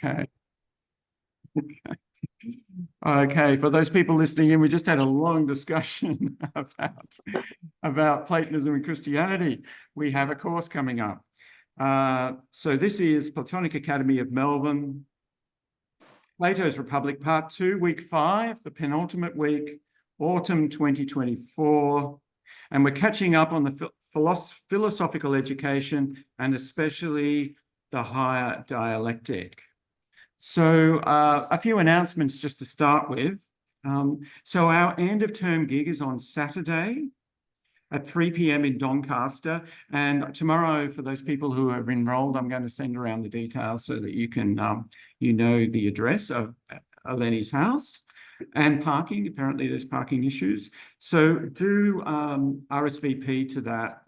Okay. Okay, for those people listening in, we just had a long discussion about Platonism and Christianity. We have a course coming up. So this is Platonic Academy of Melbourne, Plato's Republic, Part 2, Week 5, the penultimate week, Autumn 2024. And we're catching up on the philosophical education and especially the higher dialectic. So a few announcements just to start with. So our end of term gig is on Saturday at 3 p.m. in Doncaster. And tomorrow, for those people who have enrolled, I'm going to send around the details so that you can, you know, the address of Eleni's house. And parking, apparently there's parking issues. So do RSVP to that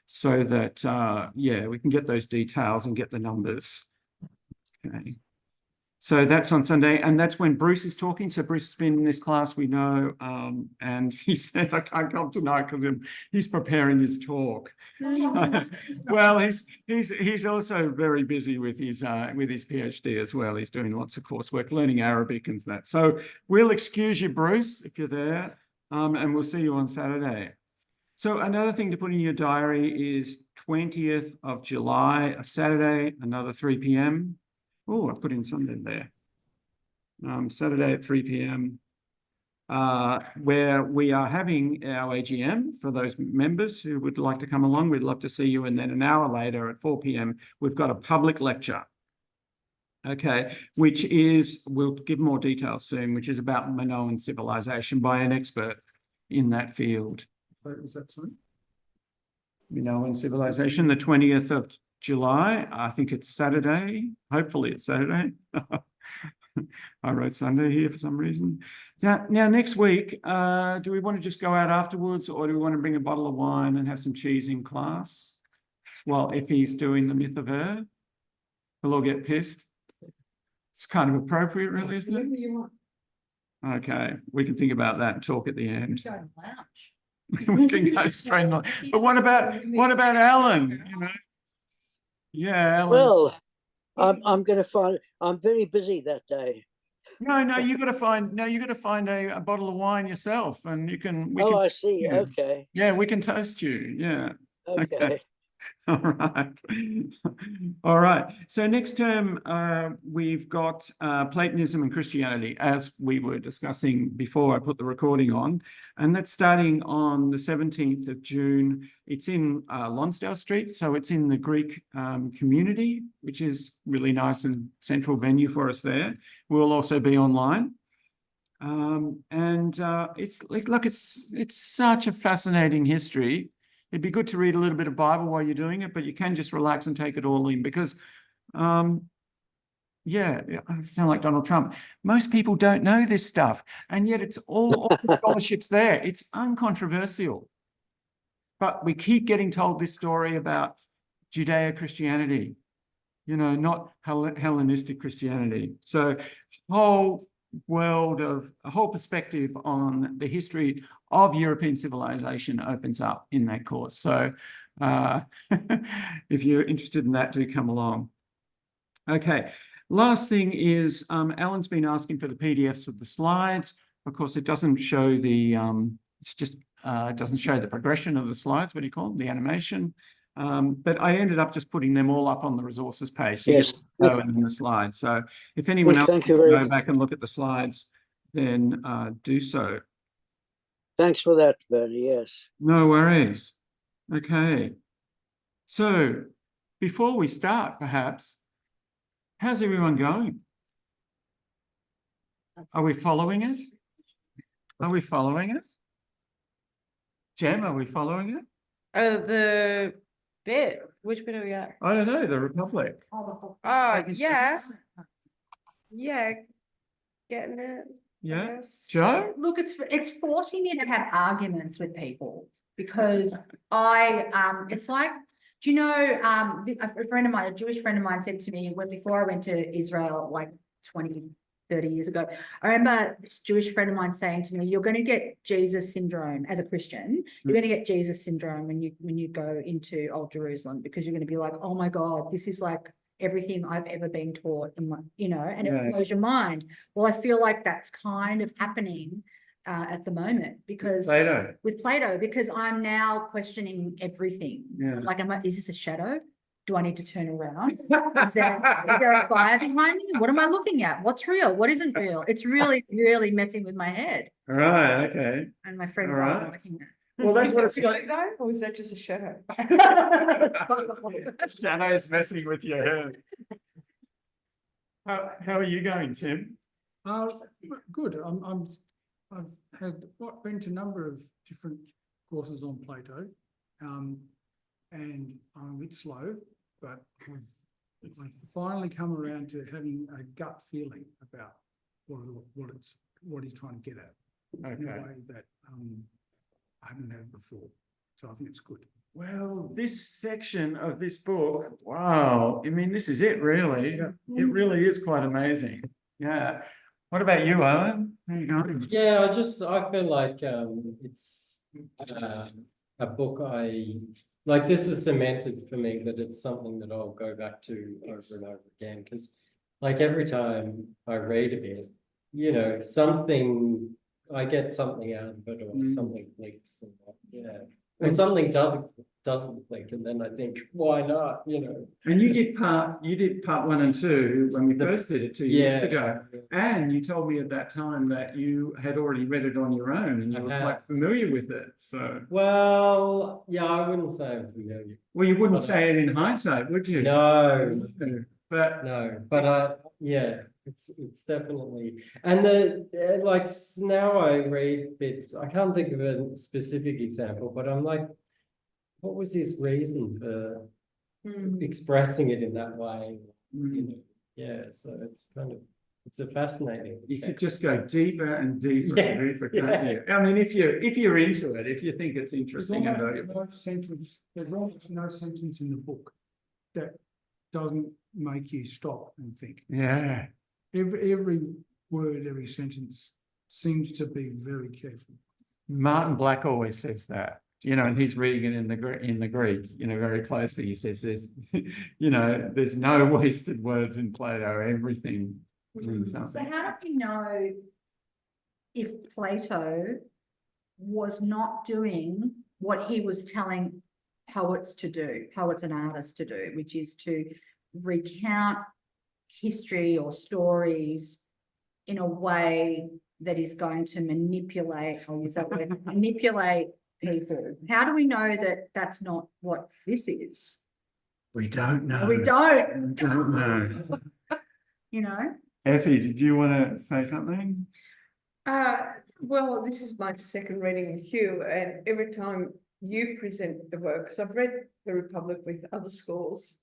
so that, yeah, we can get those details and get the numbers. Okay. So that's on Sunday, and that's when Bruce is talking. So Bruce has been in this class, we know, and he said, I can't come tonight because he's preparing his talk. So, well, he's also very busy with his PhD as well. He's doing lots of coursework, learning Arabic and that. So we'll excuse you, Bruce, if you're there, and we'll see you on Saturday. So another thing to put in your diary is 20th of July, a Saturday, another 3 p.m. Oh, I put in something there. Saturday at 3 p.m. Where we are having our AGM for those members who would like to come along. We'd love to see you. And then an hour later at 4 p.m., we've got a public lecture. Okay, which is, we'll give more details soon, which is about Minoan civilization by an expert in that field. Was that sorry? Minoan civilization, the 20th of July. I think it's Saturday. Hopefully it's Saturday. I wrote Sunday here for some reason. Now next week, do we want to just go out afterwards, or do we want to bring a bottle of wine and have some cheese in class while Effie's doing the myth of Ur? We'll all get pissed. It's kind of appropriate, really, isn't it? Okay, we can think about that and talk at the end. We can go straight in. But what about Alan? You know? Yeah, Alan. Well, I'm going to find. I'm very busy that day. No, you got to find a bottle of wine yourself, and you can. I see. You. Okay. Yeah, we can toast you. Yeah. Okay. All right. All right. So next term, we've got Platonism and Christianity, as we were discussing before I put the recording on. And that's starting on the 17th of June. It's in Lonsdale Street. So it's in the Greek community, which is really nice and central venue for us there. We'll also be online. It's such a fascinating history. It'd be good to read a little bit of Bible while you're doing it, but you can just relax and take it all in because, yeah, I sound like Donald Trump. Most people don't know this stuff, and yet it's all the scholarships there. It's uncontroversial. But we keep getting told this story about Judeo-Christianity, you know, not Hellenistic Christianity. So a whole perspective on the history of European civilization opens up in that course. So if you're interested in that, do come along. Okay, last thing is Alan's been asking for the PDFs of the slides. Of course, it doesn't show the, it doesn't show the progression of the slides, what do you call them, the animation. But I ended up just putting them all up on the resources page. So yes. And in the slides. So if anyone else wants to go back and look at the slides, then do so. Thanks for that, Bernie. Yes. No worries. Okay. So before we start, perhaps, how's everyone going? Are we following it? Are we following it? Jem, are we following it? The bit. Which bit are we at? I don't know. The Republic. Yeah. Yeah. Getting it. Yeah. Joe? Look, it's forcing me to have arguments with people because it's like, do you know, a friend of mine, a Jewish friend of mine said to me before I went to Israel, like 20, 30 years ago, I remember this Jewish friend of mine saying to me, you're going to get Jesus syndrome as a Christian. You're going to get Jesus syndrome when you go into Old Jerusalem because you're going to be like, oh my God, this is like everything I've ever been taught in my, and Yeah. it blows your mind. Well, I feel like that's kind of happening at the moment because Plato. with Plato, because I'm now questioning everything. Yeah. Like, is this a shadow? Do I need to turn around? Is there a fire behind me? What am I looking at? What's real? What isn't real? It's really, really messing with my head. Right, okay. And my friends All aren't right. liking it. Well, that's Is what that it's really though, or is that just a shadow? Shadow's messing with your head. How are you going, Tim? Good. I've been to a number of different courses on Plato, and I'm a bit slow, but I've finally come around to having a gut feeling about what he's trying to get at in a Okay. way that I haven't had before. So I think it's good. Well, this section of this book, wow, I mean, this is it, really. Yeah. It really is quite amazing. Yeah. What about you, Owen? How you going? Yeah, I feel like it's a book I like. This is cemented for me, but it's something that I'll go back to over and over again because, like, every time I read a bit, something I get something out of it, or something clicks, and or something doesn't click, and then I think, why not? And you did part 1 and 2 when we first did it 2 years ago. And you told me at that time that you had already read it on your own and you were quite familiar with it. So, Well, yeah, I wouldn't say I'm familiar. well, you wouldn't say it in hindsight, would you? No, But no, but it's definitely, and like now I read bits. I can't think of a specific example, but I'm like, what was his reason for expressing it in that way? So it's a fascinating. you could text. just go deeper and deeper and deeper, can't you? I mean, if you're into it, if you think it's interesting and valuable. There's almost no sentence in the book that doesn't make you stop and think. Yeah. Every word, every sentence seems to be very careful. Martin Black always says that, and he's reading it in the Greek, very closely. He says there's no wasted words in Plato. Everything means So something. how do we know if Plato was not doing what he was telling poets and artists to do, which is to recount history or stories in a way that is going to manipulate people? How do we know that that's not what this is? We don't know. We don't. We don't know. Effie, did you want to say something? Well, this is my second reading with you, and every time you present the work, because I've read The Republic with other schools,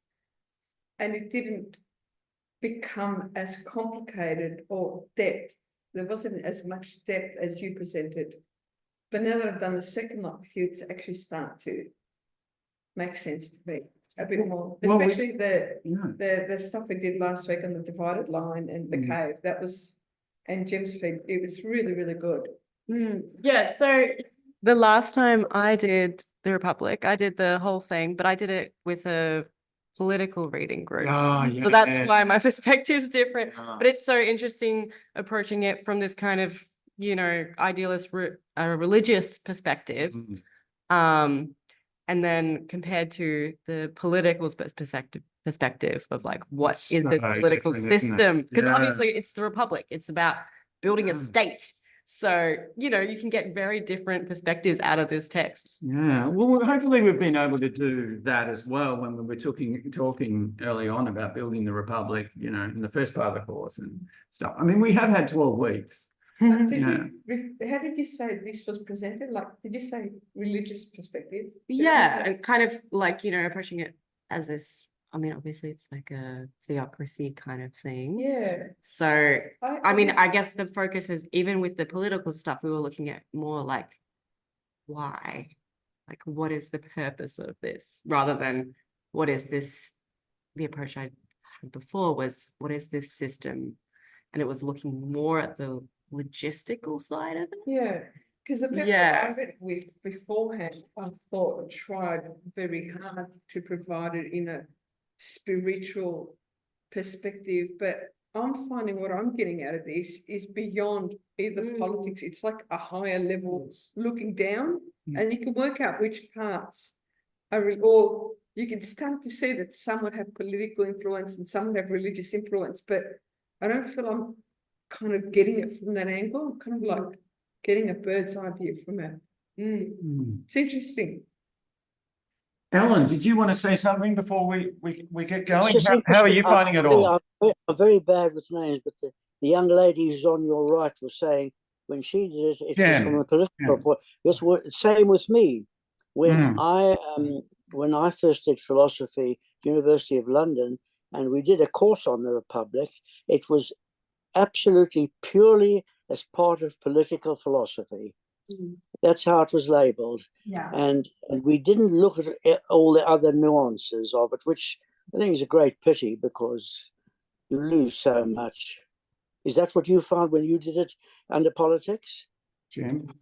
and it didn't become as complicated or depth. There wasn't as much depth as you presented. But now that I've done the second lot with you, it's actually starting to make sense to me a bit more, especially the stuff we did last week on the divided line and the cave. That was, and Jim's feed, it was really, really good. Yeah, so the last time I did The Republic, I did the whole thing, but I did it with a political reading group. So that's why my perspective's different. But it's so interesting approaching it from this kind of, idealist, religious perspective. And then compared to the political perspective of like, what is the political system? Because obviously it's the Republic. It's about building a state. So, you can get very different perspectives out of this text. Yeah, well, hopefully we've been able to do that as well when we were talking early on about building the Republic, in the first part of the course and stuff. I mean, we have had 12 weeks. How did you say this was presented? Like, did you say religious perspective? Yeah, and kind of like, approaching it as this, I mean, obviously it's like a theocracy kind of thing. Yeah. So, I guess the focus is, even with the political stuff, we were looking at more like, why? Like, what is the purpose of this? Rather than what is this, the approach I had before was, what is this system? And it was looking more at the logistical side of it. Yeah, because the people I read it with beforehand, I thought tried very hard to provide it in a spiritual perspective, but I'm finding what I'm getting out of this is beyond either politics. It's like a higher level looking down, and you can work out which parts are, or you can start to see that some would have political influence and some would have religious influence, but I don't feel I'm kind of getting it from that angle. I'm kind of like getting a bird's eye view from it. It's interesting. Ellen, did you want to say something before we get It's going? just How are you interesting. finding it all? I'm very bad with names, but the young lady who's on your right was saying when she did it, it was from a political point. This was same with me. When I first did philosophy, University of London, and we did a course on the Republic, it was absolutely purely as part of political philosophy. That's how it was labeled. Yeah. And we didn't look at all the other nuances of it, which I think is a great pity because you lose so much. Is that what you found when you did it under politics? Jim?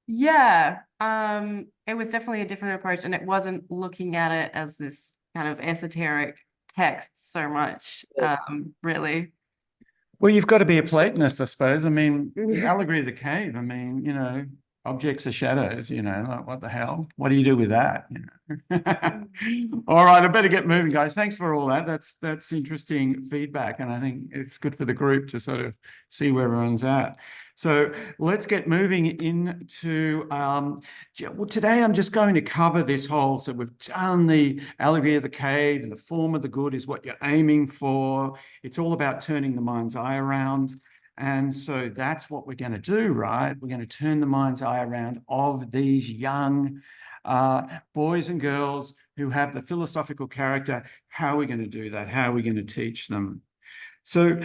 Yeah, it was definitely a different approach, and it wasn't looking at it as this kind of esoteric text so much, really. Well, you've got to be a Platonist, I suppose. I mean, the allegory of the cave, I mean, you know, objects are shadows, you know, like what the hell? What do you do with that? You know? All right, I better get moving, guys. Thanks for all that. That's interesting feedback, and I think it's good for the group to sort of see where everyone's at. So let's get moving into well, today I'm just going to cover this whole, so we've done the allegory of the cave, and the form of the good is what you're aiming for. It's all about turning the mind's eye around. And so that's what we're going to do, right? We're going to turn the mind's eye around of these young boys and girls who have the philosophical character. How are we going to do that? How are we going to teach them? So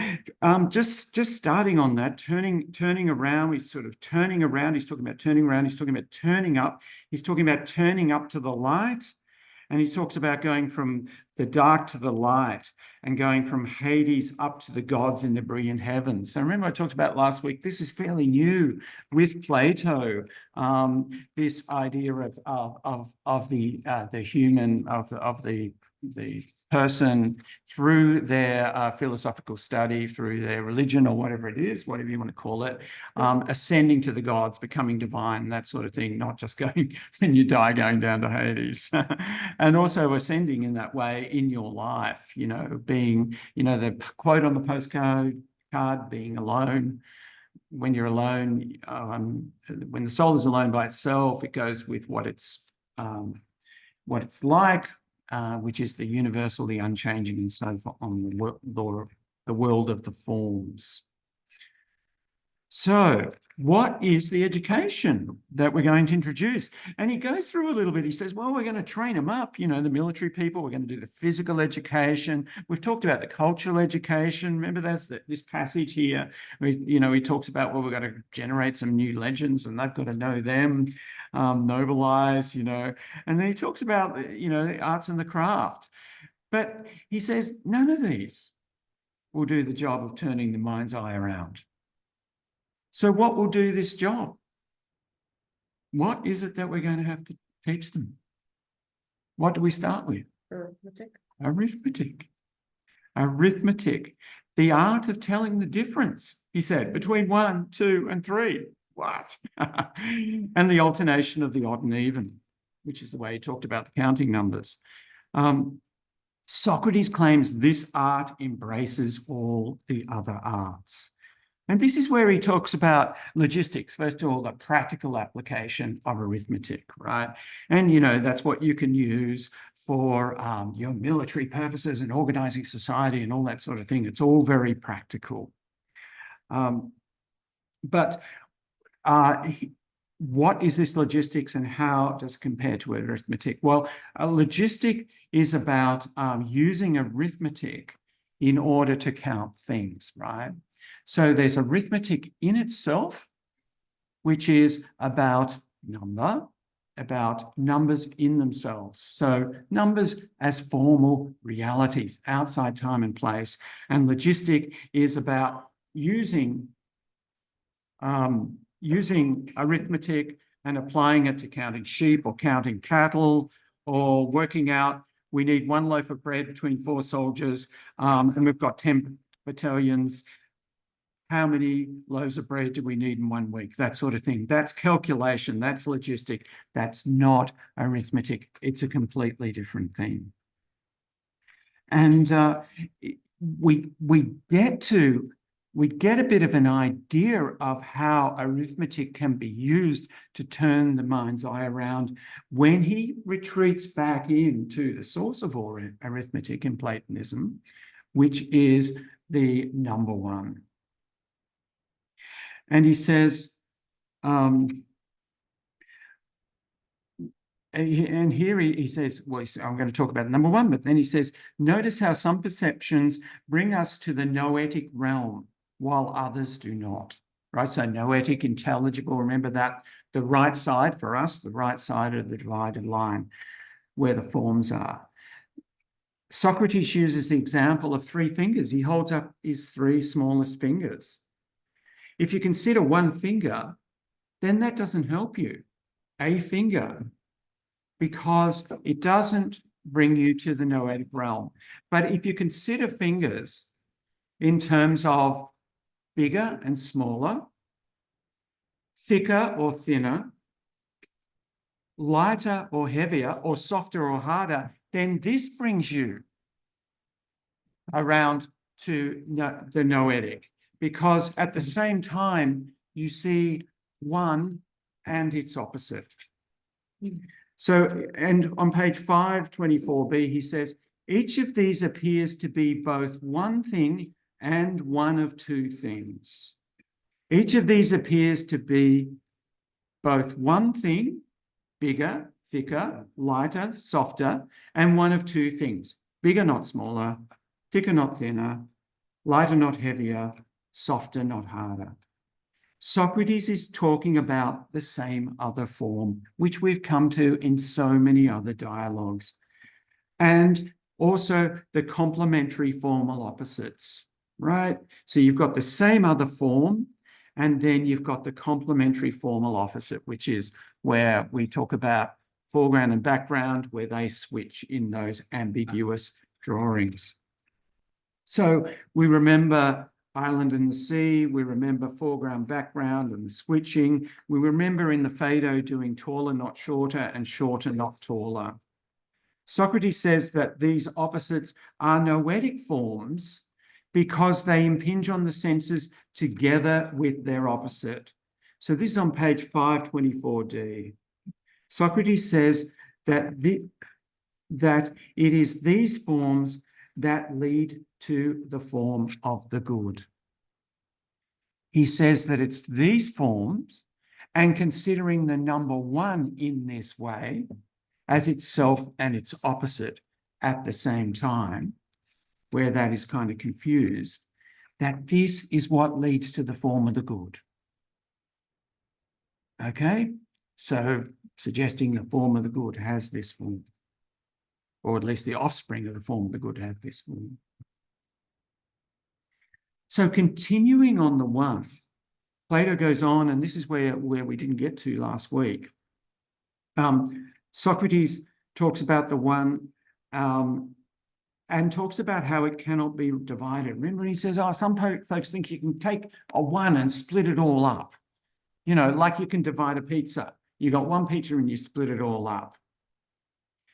just starting on that, turning around, he's sort of turning around. He's talking about turning around. He's talking about turning up. He's talking about turning up to the light. And he talks about going from the dark to the light and going from Hades up to the gods in the brilliant heavens. So remember I talked about last week, this is fairly new with Plato, this idea of the human, of the person through their philosophical study, through their religion or whatever it is, whatever you want to call it, ascending to the gods, becoming divine, that sort of thing, not just going, when you die, going down to Hades. And also ascending in that way in your life, you know, being, you know, the quote on the postcard, being alone. When you're alone, when the soul is alone by itself, it goes with what it's like, which is the universal, the unchanging, and so on, the world of the forms. So what is the education that we're going to introduce? And he goes through a little bit. He says, well, we're going to train them up, you know, the military people. We're going to do the physical education. We've talked about the cultural education. Remember, that's this passage here where, you know, he talks about, well, we've got to generate some new legends and they've got to know them, nobilize, you know. And then he talks about, you know, the arts and the craft. But he says, none of these will do the job of turning the mind's eye around. So what will do this job? What is it that we're going to have to teach them? What do we start with? Arithmetic. Arithmetic. Arithmetic. The art of telling the difference, he said, between 1, 2, and 3. What? And the alternation of the odd and even, which is the way he talked about the counting numbers. Socrates claims this art embraces all the other arts. And this is where he talks about logistics, first of all, the practical application of arithmetic, right? And, you know, that's what you can use for your military purposes and organizing society and all that sort of thing. It's all very practical. But what is this logistics and how does it compare to arithmetic? Well, a logistic is about using arithmetic in order to count things, right? So there's arithmetic in itself, which is about number, about numbers in themselves. So numbers as formal realities outside time and place. And logistic is about using arithmetic and applying it to counting sheep or counting cattle or working out we need 1 loaf of bread between 4 soldiers, and we've got 10 battalions. How many loaves of bread do we need in 1 week? That sort of thing. That's calculation. That's logistic. That's not arithmetic. It's a completely different thing. And we get a bit of an idea of how arithmetic can be used to turn the mind's eye around when he retreats back into the source of all arithmetic in Platonism, which is the number 1. And he says, and here he says, well, I'm going to talk about number 1, but then he says, notice how some perceptions bring us to the noetic realm while others do not, right? So noetic, intelligible, remember that, the right side for us, the right side of the divided line where the forms are. Socrates uses the example of 3 fingers. He holds up his 3 smallest fingers. If you consider 1 finger, then that doesn't help you. A finger, because it doesn't bring you to the noetic realm. But if you consider fingers in terms of bigger and smaller, thicker or thinner, lighter or heavier, or softer or harder, then this brings you around to the noetic, because at the same time you see one and its opposite. So, and on page 524b, he says, each of these appears to be both one thing and one of 2 things. Each of these appears to be both one thing, bigger, thicker, lighter, softer, and one of 2 things, bigger, not smaller, thicker, not thinner, lighter, not heavier, softer, not harder. Socrates is talking about the same other form, which we've come to in so many other dialogues, and also the complementary formal opposites, right? So you've got the same other form, and then you've got the complementary formal opposite, which is where we talk about foreground and background, where they switch in those ambiguous drawings. So we remember Island and the Sea, we remember foreground, background, and the switching. We remember in the Phaedo doing taller, not shorter, and shorter, not taller. Socrates says that these opposites are noetic forms because they impinge on the senses together with their opposite. So this is on page 524d. Socrates says that it is these forms that lead to the form of the good. He says that it's these forms, and considering the number 1 in this way as itself and its opposite at the same time, where that is kind of confused, that this is what leads to the form of the good. Okay? So suggesting the form of the good has this form, or at least the offspring of the form of the good has this form. So continuing on the 1, Plato goes on, and this is where we didn't get to last week. Socrates talks about the 1 and talks about how it cannot be divided. Remember, he says, some folks think you can take a 1 and split it all up. You know, like you can divide a pizza. You got 1 pizza and you split it all up.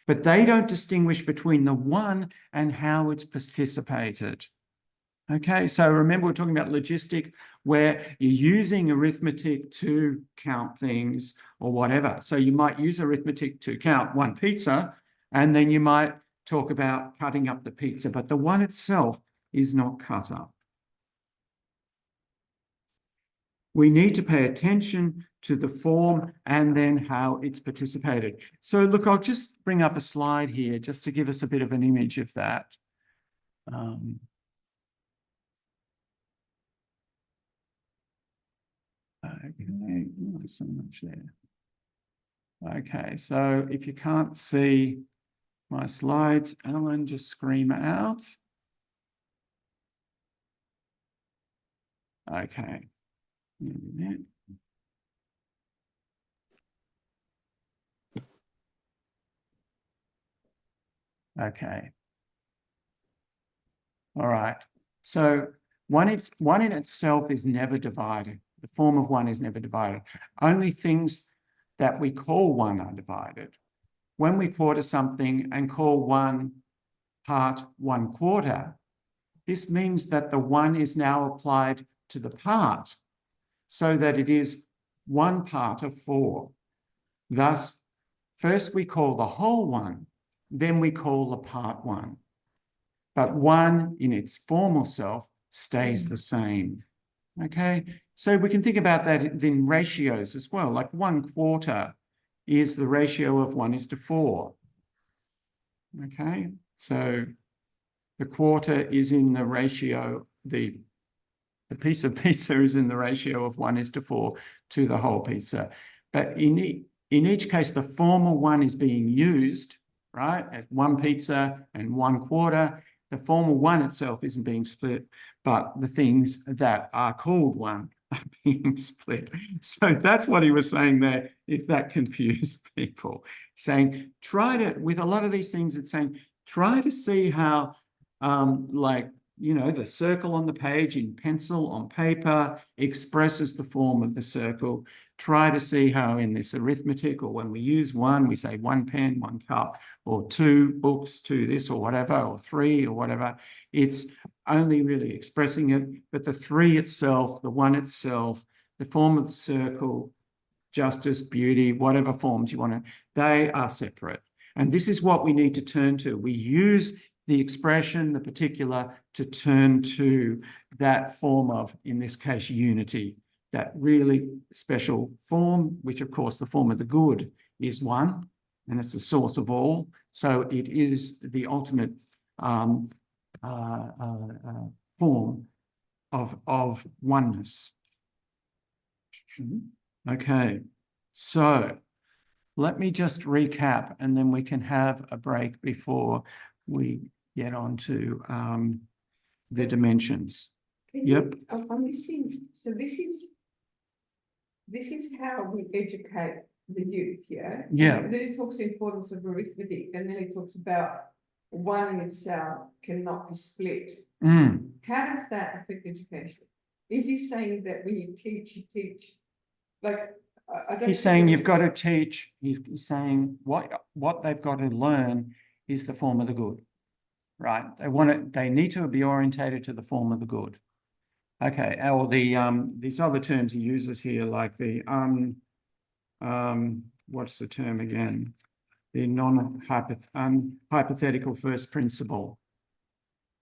But they don't distinguish between the 1 and how it's participated. Okay, so remember we're talking about logistic, where you're using arithmetic to count things or whatever. So you might use arithmetic to count 1 pizza, and then you might talk about cutting up the pizza, but the 1 itself is not cut up. We need to pay attention to the form and then how it's participated. So look, I'll just bring up a slide here just to give us a bit of an image of that. Okay, oh, so much there. Okay, so if you can't see my slides, Alan, just scream out. Okay. Okay. All right. So one in itself is never divided. The form of one is never divided. Only things that we call one are divided. When we quarter something and call one part 1/4, this means that the one is now applied to the part so that it is 1 part of 4. Thus, first we call the whole one, then we call the part 1. But 1 in its formal self stays the same. Okay, so we can think about that in ratios as well. Like 1/4 is the ratio of 1:4. Okay, so the quarter is in the ratio, the piece of pizza is in the ratio of 1:4 to the whole pizza. But in each case, the formal one is being used, right? As 1 pizza and 1/4. The formal one itself isn't being split, but the things that are called one are being split. So that's what he was saying there, if that confused people. Saying, with a lot of these things, it's saying, try to see how, the circle on the page in pencil on paper expresses the form of the circle. Try to see how in this arithmetic, or when we use 1, we say 1 pen, 1 cup, or 2 books, 2 this or whatever, or 3 or whatever. It's only really expressing it, but the 3 itself, the 1 itself, the form of the circle, justice, beauty, whatever forms you want to, they are separate. And this is what we need to turn to. We use the expression, the particular, to turn to that form of, in this case, unity, that really special form, which of course the form of the good is 1, and it's the source of all. So it is the ultimate form of oneness. Okay, so let me just recap, and then we can have a break before we get on to the dimensions. Yep. I'm missing. So this is how we educate the youth, yeah? Yeah. And then it talks the importance of arithmetic, and then it talks about 1 in itself cannot be split. How does that affect education? Is he saying that when you teach, like, I don't. He's saying you've got to teach, he's saying what they've got to learn is the form of the good, right? They need to be orientated to the form of the good. Okay, or these other terms he uses here, like the what's the term again? The hypothetical first principle.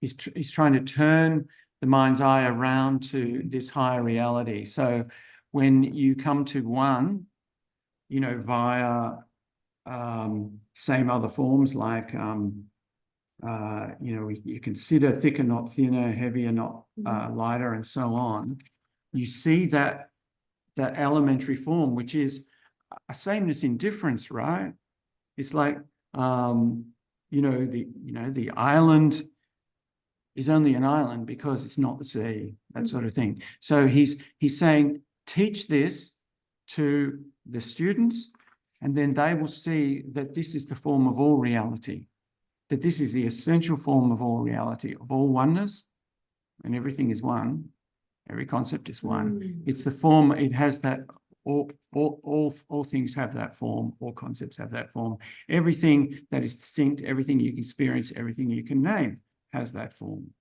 He's trying to turn the mind's eye around to this higher reality. So when you come to 1, via same other forms like you consider thicker, not thinner, heavier, not lighter, and so on. You see that elementary form, which is a sameness in difference, right? It's like the island is only an island because it's not the sea, that sort of thing. So he's saying, teach this to the students, and then they will see that this is the form of all reality, that this is the essential form of all reality, of all oneness, and everything is one. Every concept is one. It's the form, it has that, all things have that form, all concepts have that form. Everything that is distinct, everything you can experience, everything you can name has that form.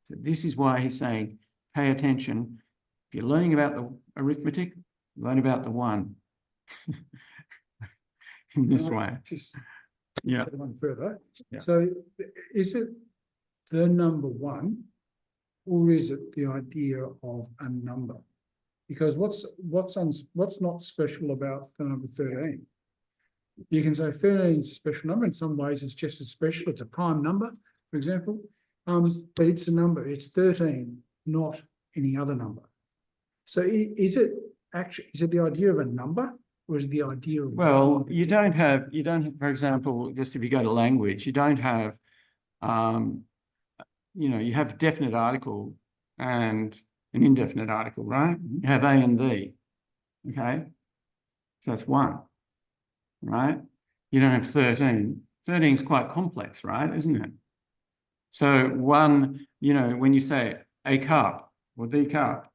So this is why he's saying, pay attention. If you're learning about the arithmetic, learn about the 1 in this way. Just Yeah. one further. Yeah. So is it the number 1, or is it the idea of a number? Because what's not special about the number 13? You can say 13 is a special number. In some ways, it's just as special. It's a prime number, for example. But it's a number. It's 13, not any other number. So is it the idea of a number, or is it the idea of? Well, you don't have, for example, just if you go to language, you don't have, you have definite article and an indefinite article, right? You have A and the, okay? So that's 1, right? You don't have 13. 13 is quite complex, right? Isn't it? So one, you know, when you say a cup or the cup,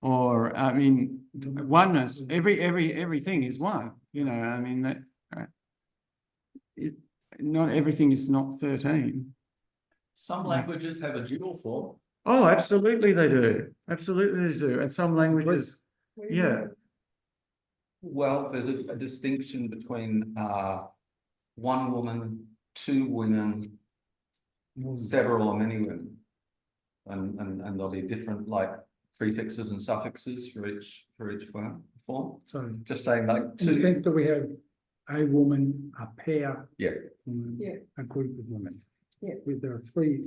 or I mean, oneness, everything is one, you know, I mean that not everything is not 13. Some languages have a dual form. Oh, absolutely they do. Absolutely they do. And some languages, yeah. Well, there's a distinction between one woman, two women, several or many women. And there'll be different like prefixes and suffixes for each form. So Just saying like in the sense that we have a woman, a pair, yeah. woman, Yeah. a group of women. Yeah. There are three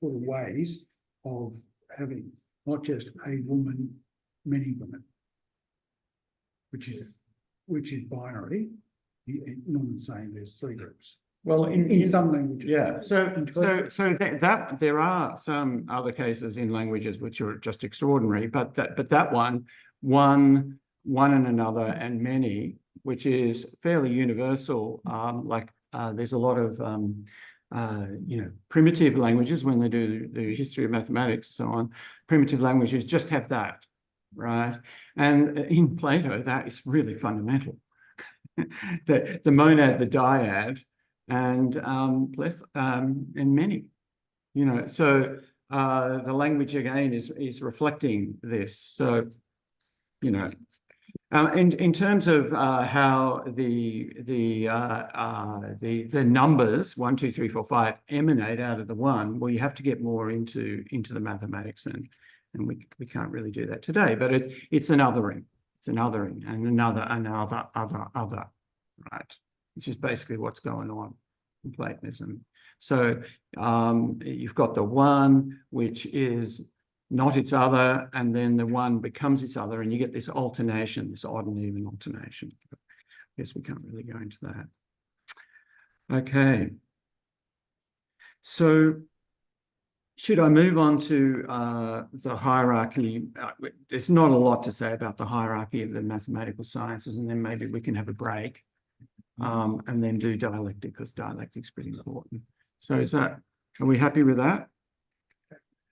sort of ways of having not just a woman, many women, which is binary. Not saying there's three groups. Well, In some languages. yeah. So that there are some other cases in languages which are just extraordinary, but that one and another and many, which is fairly universal. There's a lot of primitive languages when they do the history of mathematics and so on. Primitive languages just have that, right? And in Plato, that is really fundamental. the monad, the dyad, and many, you know. So the language again is reflecting this. So, you know. And in terms of how the numbers 1, 2, 3, 4, 5 emanate out of the one, well, you have to get more into the mathematics, and we can't really do that today. But it's an othering, and another, right? Which is basically what's going on in Platonism. So you've got the one, which is not its other, and then the one becomes its other, and you get this alternation, this odd and even alternation. I guess we can't really go into that. Okay. So should I move on to the hierarchy? There's not a lot to say about the hierarchy of the mathematical sciences, and then maybe we can have a break and then do dialectic, because dialectic is pretty important. So are we happy with that?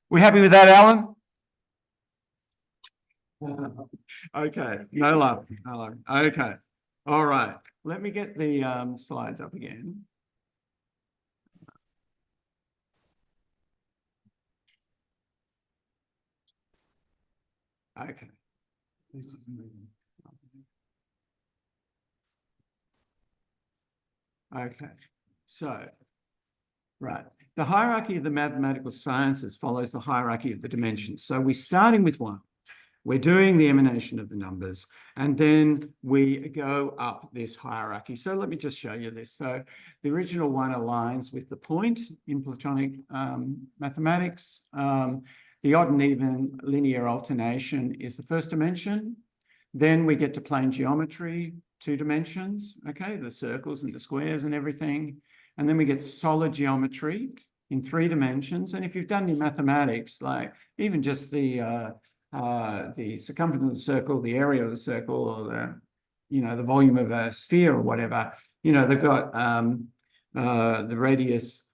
We happy with that, Alan? Okay, no love. Okay, all right. Let me get the slides up again. Okay. Okay, so, right. The hierarchy of the mathematical sciences follows the hierarchy of the dimensions. So we're starting with one. We're doing the emanation of the numbers, and then we go up this hierarchy. So let me just show you this. So the original one aligns with the point in Platonic mathematics. The odd and even linear alternation is the first dimension. Then we get to plane geometry, 2 dimensions, okay, the circles and the squares and everything. And then we get solid geometry in 3 dimensions. And if you've done your mathematics, like even just the circumference of the circle, the area of the circle, or the volume of a sphere or whatever, they've got the radius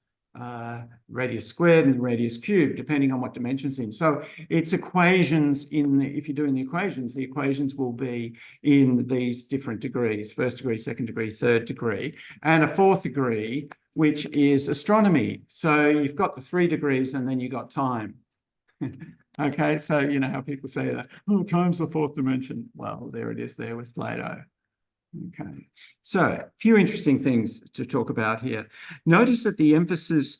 squared and the radius cubed, depending on what dimensions in. So it's equations if you're doing the equations will be in these different degrees: first degree, second degree, third degree, and a 4th degree, which is astronomy. So you've got the 3 degrees and then you got time. Okay, so you know how people say that, oh, time's the 4th dimension. Well, there it is there with Plato. Okay, so a few interesting things to talk about here. Notice that the emphasis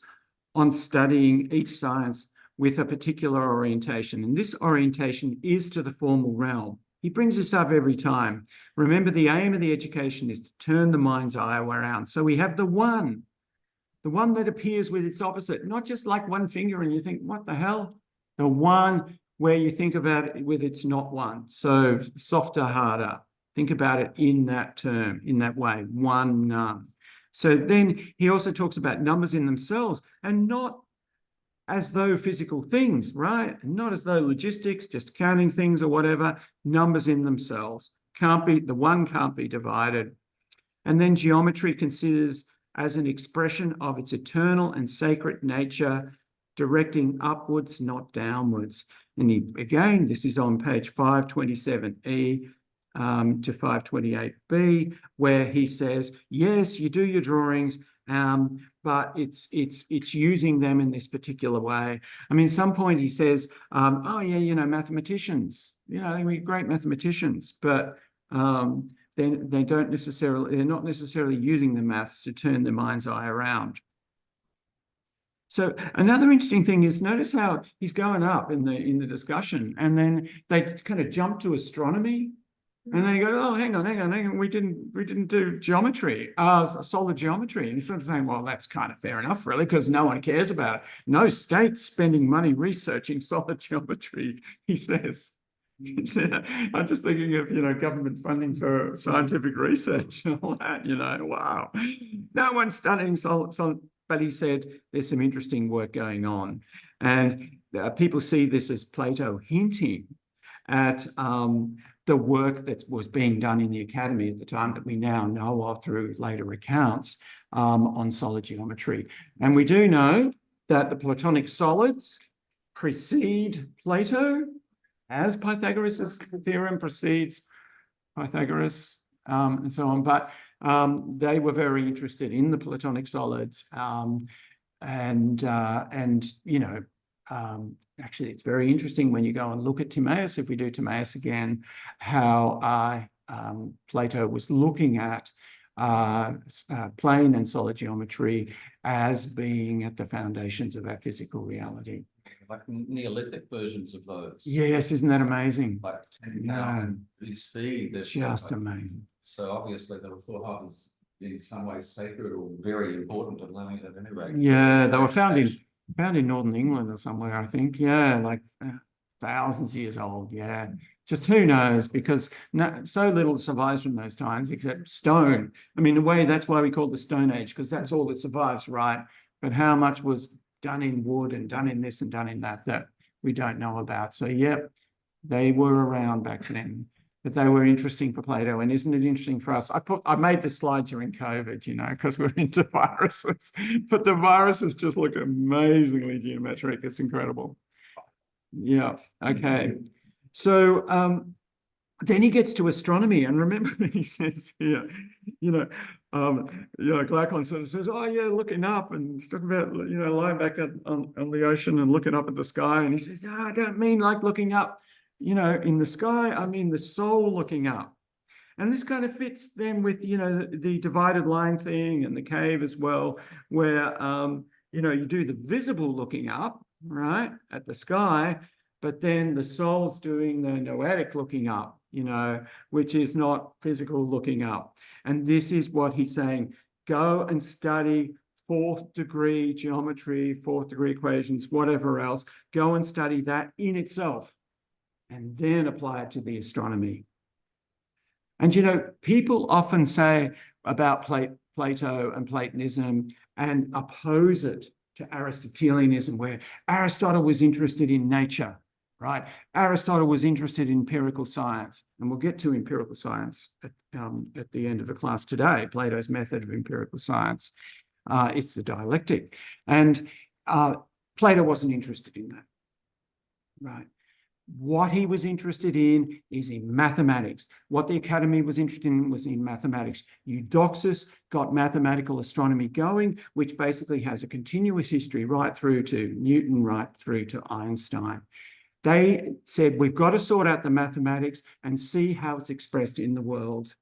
on studying each science with a particular orientation, and this orientation is to the formal realm. He brings this up every time. Remember, the aim of the education is to turn the mind's eye around. So we have the one that appears with its opposite, not just like one finger and you think, what the hell? The one where you think about it with its not one. So softer, harder. Think about it in that term, in that way, one, none. So then he also talks about numbers in themselves, and not as though physical things, right? And not as though logistics, just counting things or whatever. Numbers in themselves. The one can't be divided. And then geometry considers as an expression of its eternal and sacred nature, directing upwards, not downwards. And again, this is on page 527E to 528B, where he says, yes, you do your drawings, but it's using them in this particular way. I mean, at some point he says, oh yeah, you know, mathematicians, you know, they're great mathematicians, but then they're not necessarily using the maths to turn their mind's eye around. So another interesting thing is, notice how he's going up in the discussion, and then they kind of jump to astronomy. And then you go, oh, hang on, we didn't do geometry, solid geometry. And he's sort of saying, well, that's kind of fair enough, really, because no one cares about it. No state's spending money researching solid geometry, he says. I'm just thinking of, you know, government funding for scientific research and all that, you know, wow. No one's studying solid, but he said there's some interesting work going on. And people see this as Plato hinting at the work that was being done in the academy at the time that we now know of through later accounts on solid geometry. And we do know that the Platonic solids precede Plato, as Pythagoras' theorem precedes Pythagoras, and so on. But they were very interested in the Platonic solids, and you know, actually, it's very interesting when you go and look at Timaeus, if we do Timaeus again, how Plato was looking at plane and solid geometry as being at the foundations of our physical reality. Like Neolithic versions of those. Yes, isn't that amazing? Like 10,000 BC. Just amazing. So obviously they were thought of as in some ways sacred or very important to learning at any rate. Yeah, they were found in northern England or somewhere, I think. Yeah, like thousands of years old. Yeah, just who knows, because so little survives from those times except stone. I mean, in a way, that's why we call it the Stone Age, because that's all that survives, right? But how much was done in wood and done in this and done in that we don't know about. So yeah, they were around back then, but they were interesting for Plato. And isn't it interesting for us? I made this slide during COVID, you know, because we're into viruses, but the viruses just look amazingly geometric. It's incredible. Yeah. Okay. So then he gets to astronomy, and remember he says here, Glaucon sort of says, oh yeah, looking up, and he's talking about, you know, lying back on the ocean and looking up at the sky, and he says, I don't mean like looking up, you know, in the sky, I mean the soul looking up. And this kind of fits then with, you know, the divided line thing and the cave as well, where, you know, you do the visible looking up, right, at the sky, but then the soul's doing the noetic looking up, you know, which is not physical looking up. And this is what he's saying, go and study fourth degree geometry, fourth degree equations, whatever else, go and study that in itself, and then apply it to the astronomy. And, you know, people often say about Plato and Platonism and oppose it to Aristotelianism, where Aristotle was interested in nature, right? Aristotle was interested in empirical science, and we'll get to empirical science at the end of the class today, Plato's method of empirical science. It's the dialectic. And Plato wasn't interested in that, right? What he was interested in is in mathematics. What the academy was interested in was in mathematics. Eudoxus got mathematical astronomy going, which basically has a continuous history right through to Newton, right through to Einstein. They said, we've got to sort out the mathematics and see how it's expressed in the world.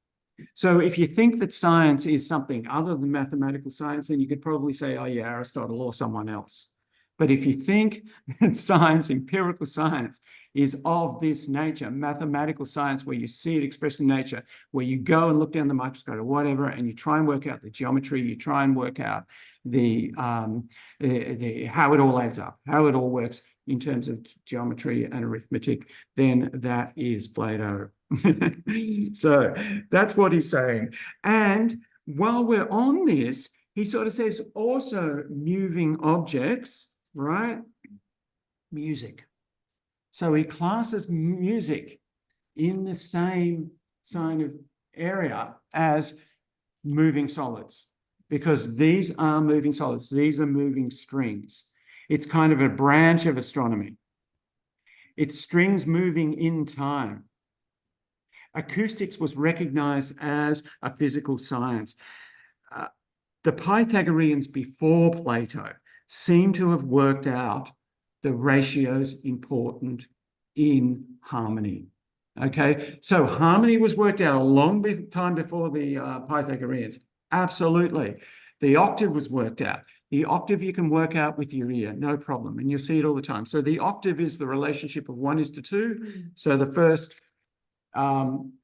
So if you think that science is something other than mathematical science, then you could probably say, oh yeah, Aristotle or someone else. But if you think that science, empirical science, is of this nature, mathematical science, where you see it expressed in nature, where you go and look down the microscope or whatever, and you try and work out the geometry, you try and work out how it all adds up, how it all works in terms of geometry and arithmetic, then that is Plato. So that's what he's saying. And while we're on this, he sort of says also moving objects, right? Music. So he classes music in the same kind of area as moving solids. because these are moving solids. These are moving strings. It's kind of a branch of astronomy. It's strings moving in time. Acoustics was recognized as a physical science. The Pythagoreans before Plato seem to have worked out the ratios important in harmony. Okay, so harmony was worked out a long time before the Pythagoreans. Absolutely. The octave was worked out. The octave you can work out with your ear, no problem, and you'll see it all the time. So the octave is the relationship of 1:2. So the first,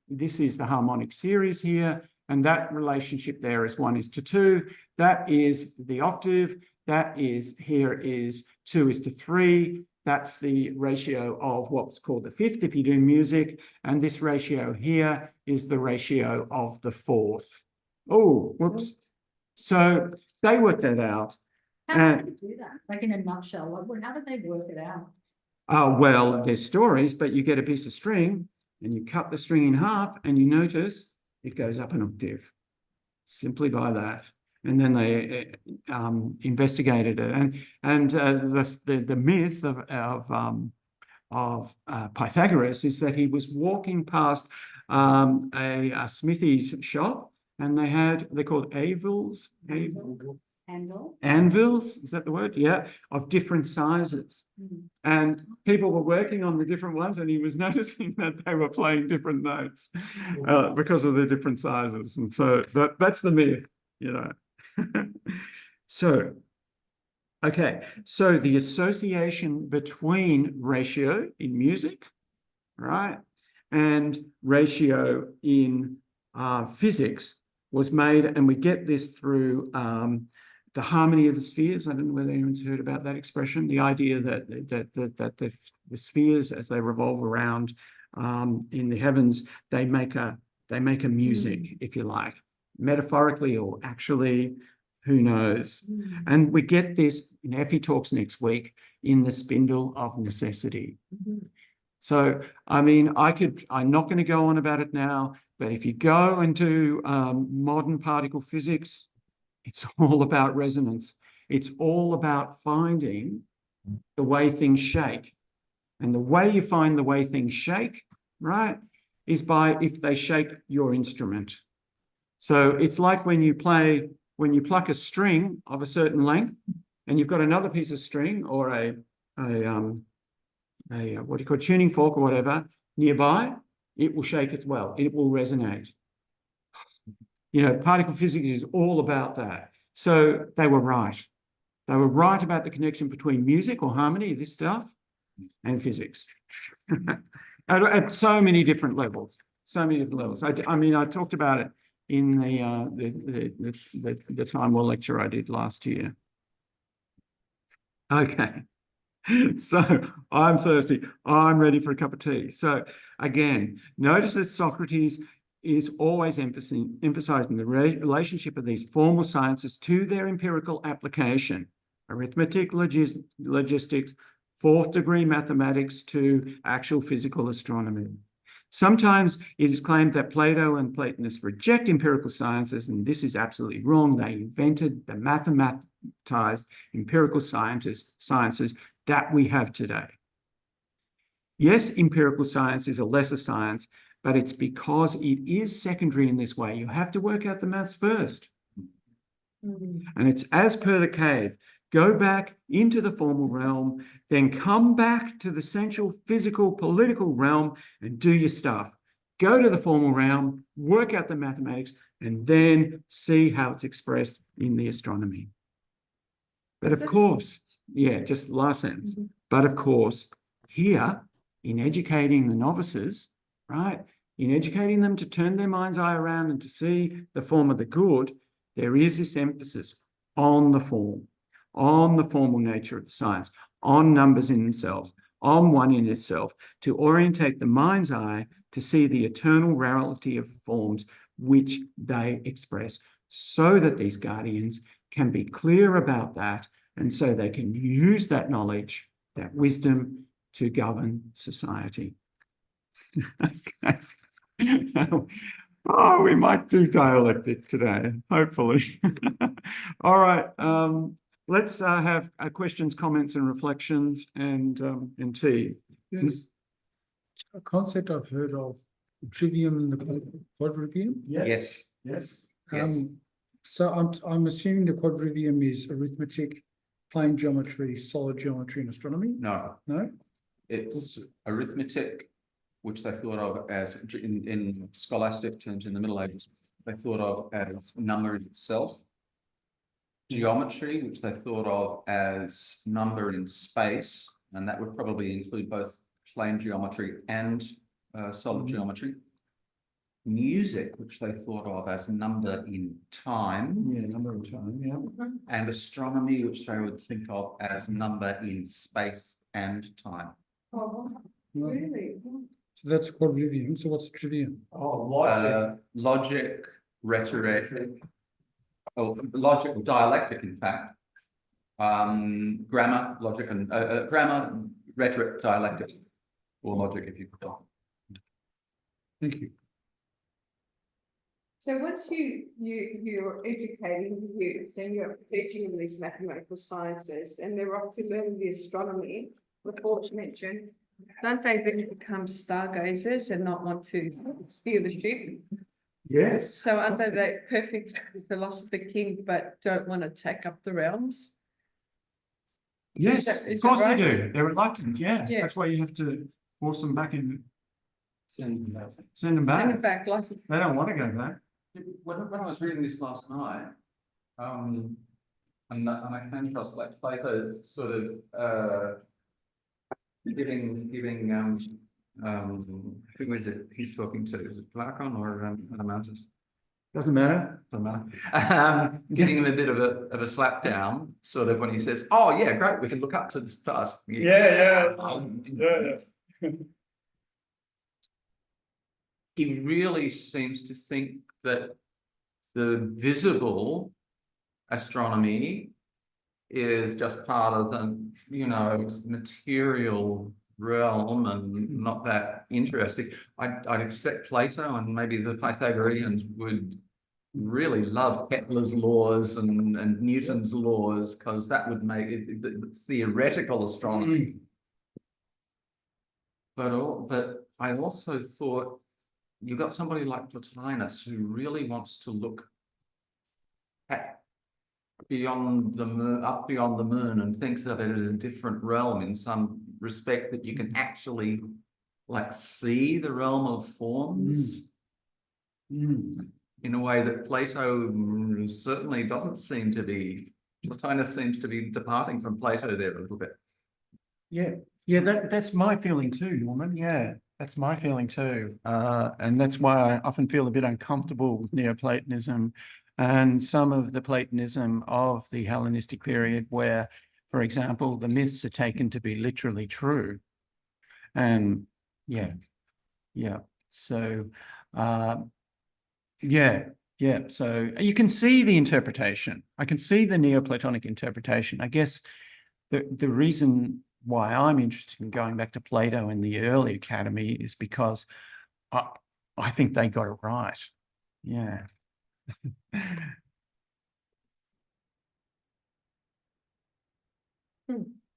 this is the harmonic series here, and that relationship there is 1:2. That is the octave. That is, here is 2:3. That's the ratio of what's called the fifth if you do music. And this ratio here is the ratio of the fourth. Oh, whoops. So they worked that out. How did they do that? Like in a nutshell, how did they work it out? Well, there's stories, but you get a piece of string and you cut the string in half and you notice it goes up an octave simply by that. And then they investigated it, and the myth of Pythagoras is that he was walking past a smithy's shop, and they're called anvils, is that the word? Yeah, of different sizes. And people were working on the different ones, and he was noticing that they were playing different notes because of the different sizes. And so that's the myth, you know. So, okay, so the association between ratio in music, right, and ratio in physics was made, and we get this through the harmony of the spheres. I don't know whether anyone's heard about that expression, the idea that the spheres, as they revolve around in the heavens, they make a music, if you like, metaphorically or actually, who knows? And we get this in Effie Talks next week in the spindle of necessity. So, I mean, I'm not going to go on about it now, but if you go into modern particle physics, it's all about resonance. It's all about finding the way things shake. And the way you find the way things shake, right, is by if they shake your instrument. So it's like when you pluck a string of a certain length and you've got another piece of string or a what do you call it, tuning fork or whatever nearby, it will shake as well. It will resonate. You know, particle physics is all about that. So they were right. They were right about the connection between music or harmony, this stuff, and physics. At so many different levels. So many different levels. I mean, I talked about it in the Time War lecture I did last year. Okay, so I'm thirsty. I'm ready for a cup of tea. So again, notice that Socrates is always emphasizing the relationship of these formal sciences to their empirical application. Arithmetic, logistics, fourth degree mathematics to actual physical astronomy. Sometimes it is claimed that Plato and Platonists reject empirical sciences, and this is absolutely wrong. They invented the mathematized empirical sciences that we have today. Yes, empirical science is a lesser science, but it's because it is secondary in this way. You have to work out the maths first. And it's as per the cave. Go back into the formal realm, then come back to the sensual, physical, political realm and do your stuff. Go to the formal realm, work out the mathematics, and then see how it's expressed in the astronomy. But of course, yeah, just the last sentence. But of course, here, in educating the novices, right, in educating them to turn their mind's eye around and to see the form of the good, there is this emphasis on the form, on the formal nature of the science, on numbers in themselves, on one in itself, to orientate the mind's eye to see the eternal reality of forms which they express, so that these guardians can be clear about that, and so they can use that knowledge, that wisdom, to govern society. Okay. Oh, we might do dialectic today, hopefully. All right. Let's have questions, comments, and reflections, and tea. There's a concept I've heard of, trivium and the quadrivium. Yes. Yes. Yes. So I'm assuming the quadrivium is arithmetic, plane geometry, solid geometry, and astronomy. No, No. it's arithmetic, which they thought of as, in scholastic terms in the Middle Ages, they thought of as number in itself. Geometry, which they thought of as number in space, and that would probably include both plane geometry and solid geometry. Music, which they thought of as number in time. Yeah, number of time, yeah. And astronomy, which they would think of as number in space and time. Oh, really? So that's quadrivium. So what's trivium? Oh, Logic, rhetoric, logic, dialectic, in fact. Grammar, logic, and grammar, rhetoric, dialectic, or logic, if you prefer. Thank you. So once you're educating the youth and you're teaching them these mathematical sciences and they're off to learn the astronomy, before mentioned, don't they then become stargazers and not want to steer the ship? yes. So aren't they that perfect philosopher king, but don't want to take up the realms? Yes, Is of that course they right? do. They're reluctant. Yeah. Yeah. That's why you have to force them back in. Send them back. Send them Bring back. it back, like They don't want to go back. When I was reading this last night, and I came across like Plato sort of giving who is it he's talking to? Is it Glaucon or Adamantus? Doesn't matter. Doesn't matter. Giving him a bit of a slap down, sort of, when he says, "Oh yeah, great, we can look up to this task." Yeah. He really seems to think that the visible astronomy is just part of the, material realm and not that interesting. I'd expect Plato and maybe the Pythagoreans would really love Kepler's laws and Newton's laws, because that would make it the theoretical astronomy. But I also thought, you've got somebody like Plotinus who really wants to look at beyond the moon, up beyond the moon, and thinks of it as a different realm in some respect, that you can actually like see the realm of forms in a way that Plato certainly doesn't seem to be. Plotinus seems to be departing from Plato there a little bit. Yeah, that's my feeling too, Norman. Yeah, that's my feeling too. And that's why I often feel a bit uncomfortable with Neoplatonism and some of the Platonism of the Hellenistic period, where, for example, the myths are taken to be literally true. And yeah. So, so you can see the interpretation. I can see the Neoplatonic interpretation. I guess the reason why I'm interested in going back to Plato in the early academy is because I think they got it right. Yeah.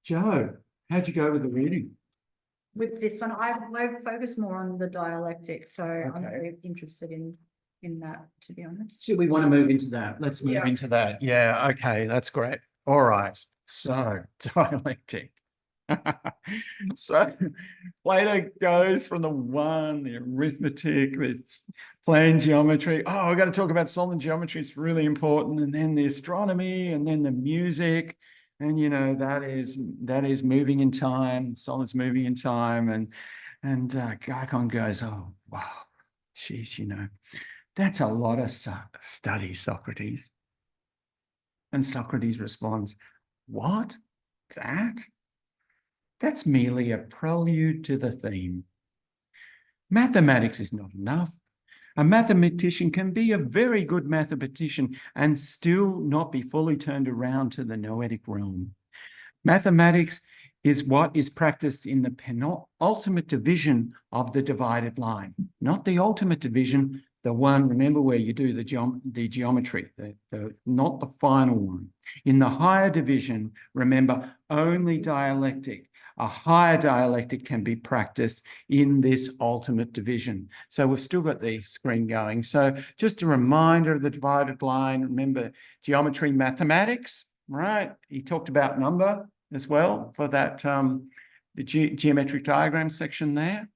Joe, how'd you go with the reading? With this one, I focus more on the dialectic, so I'm Okay. very interested in that, to be honest. Should we want to move into that? Let's move Yeah. into that. Yeah, okay, that's great. All right. So dialectic. So Plato goes from the arithmetic, the plane geometry. Oh, I've got to talk about solid geometry. It's really important. And then the astronomy, and then the music. And that is moving in time. Solid's moving in time. And Glaucon goes, "Oh wow, geez, that's a lot of study, Socrates." And Socrates responds, "What? That's merely a prelude to the theme. Mathematics is not enough. A mathematician can be a very good mathematician and still not be fully turned around to the noetic realm. Mathematics is what is practiced in the penultimate division of the divided line, not the ultimate division, the one, remember, where you do the geometry, not the final one. In the higher division, remember, only dialectic. A higher dialectic can be practiced in this ultimate division. So we've still got the screen going. So just a reminder of the divided line. Remember, geometry, mathematics, right? He talked about number as well for that, the geometric diagram section there.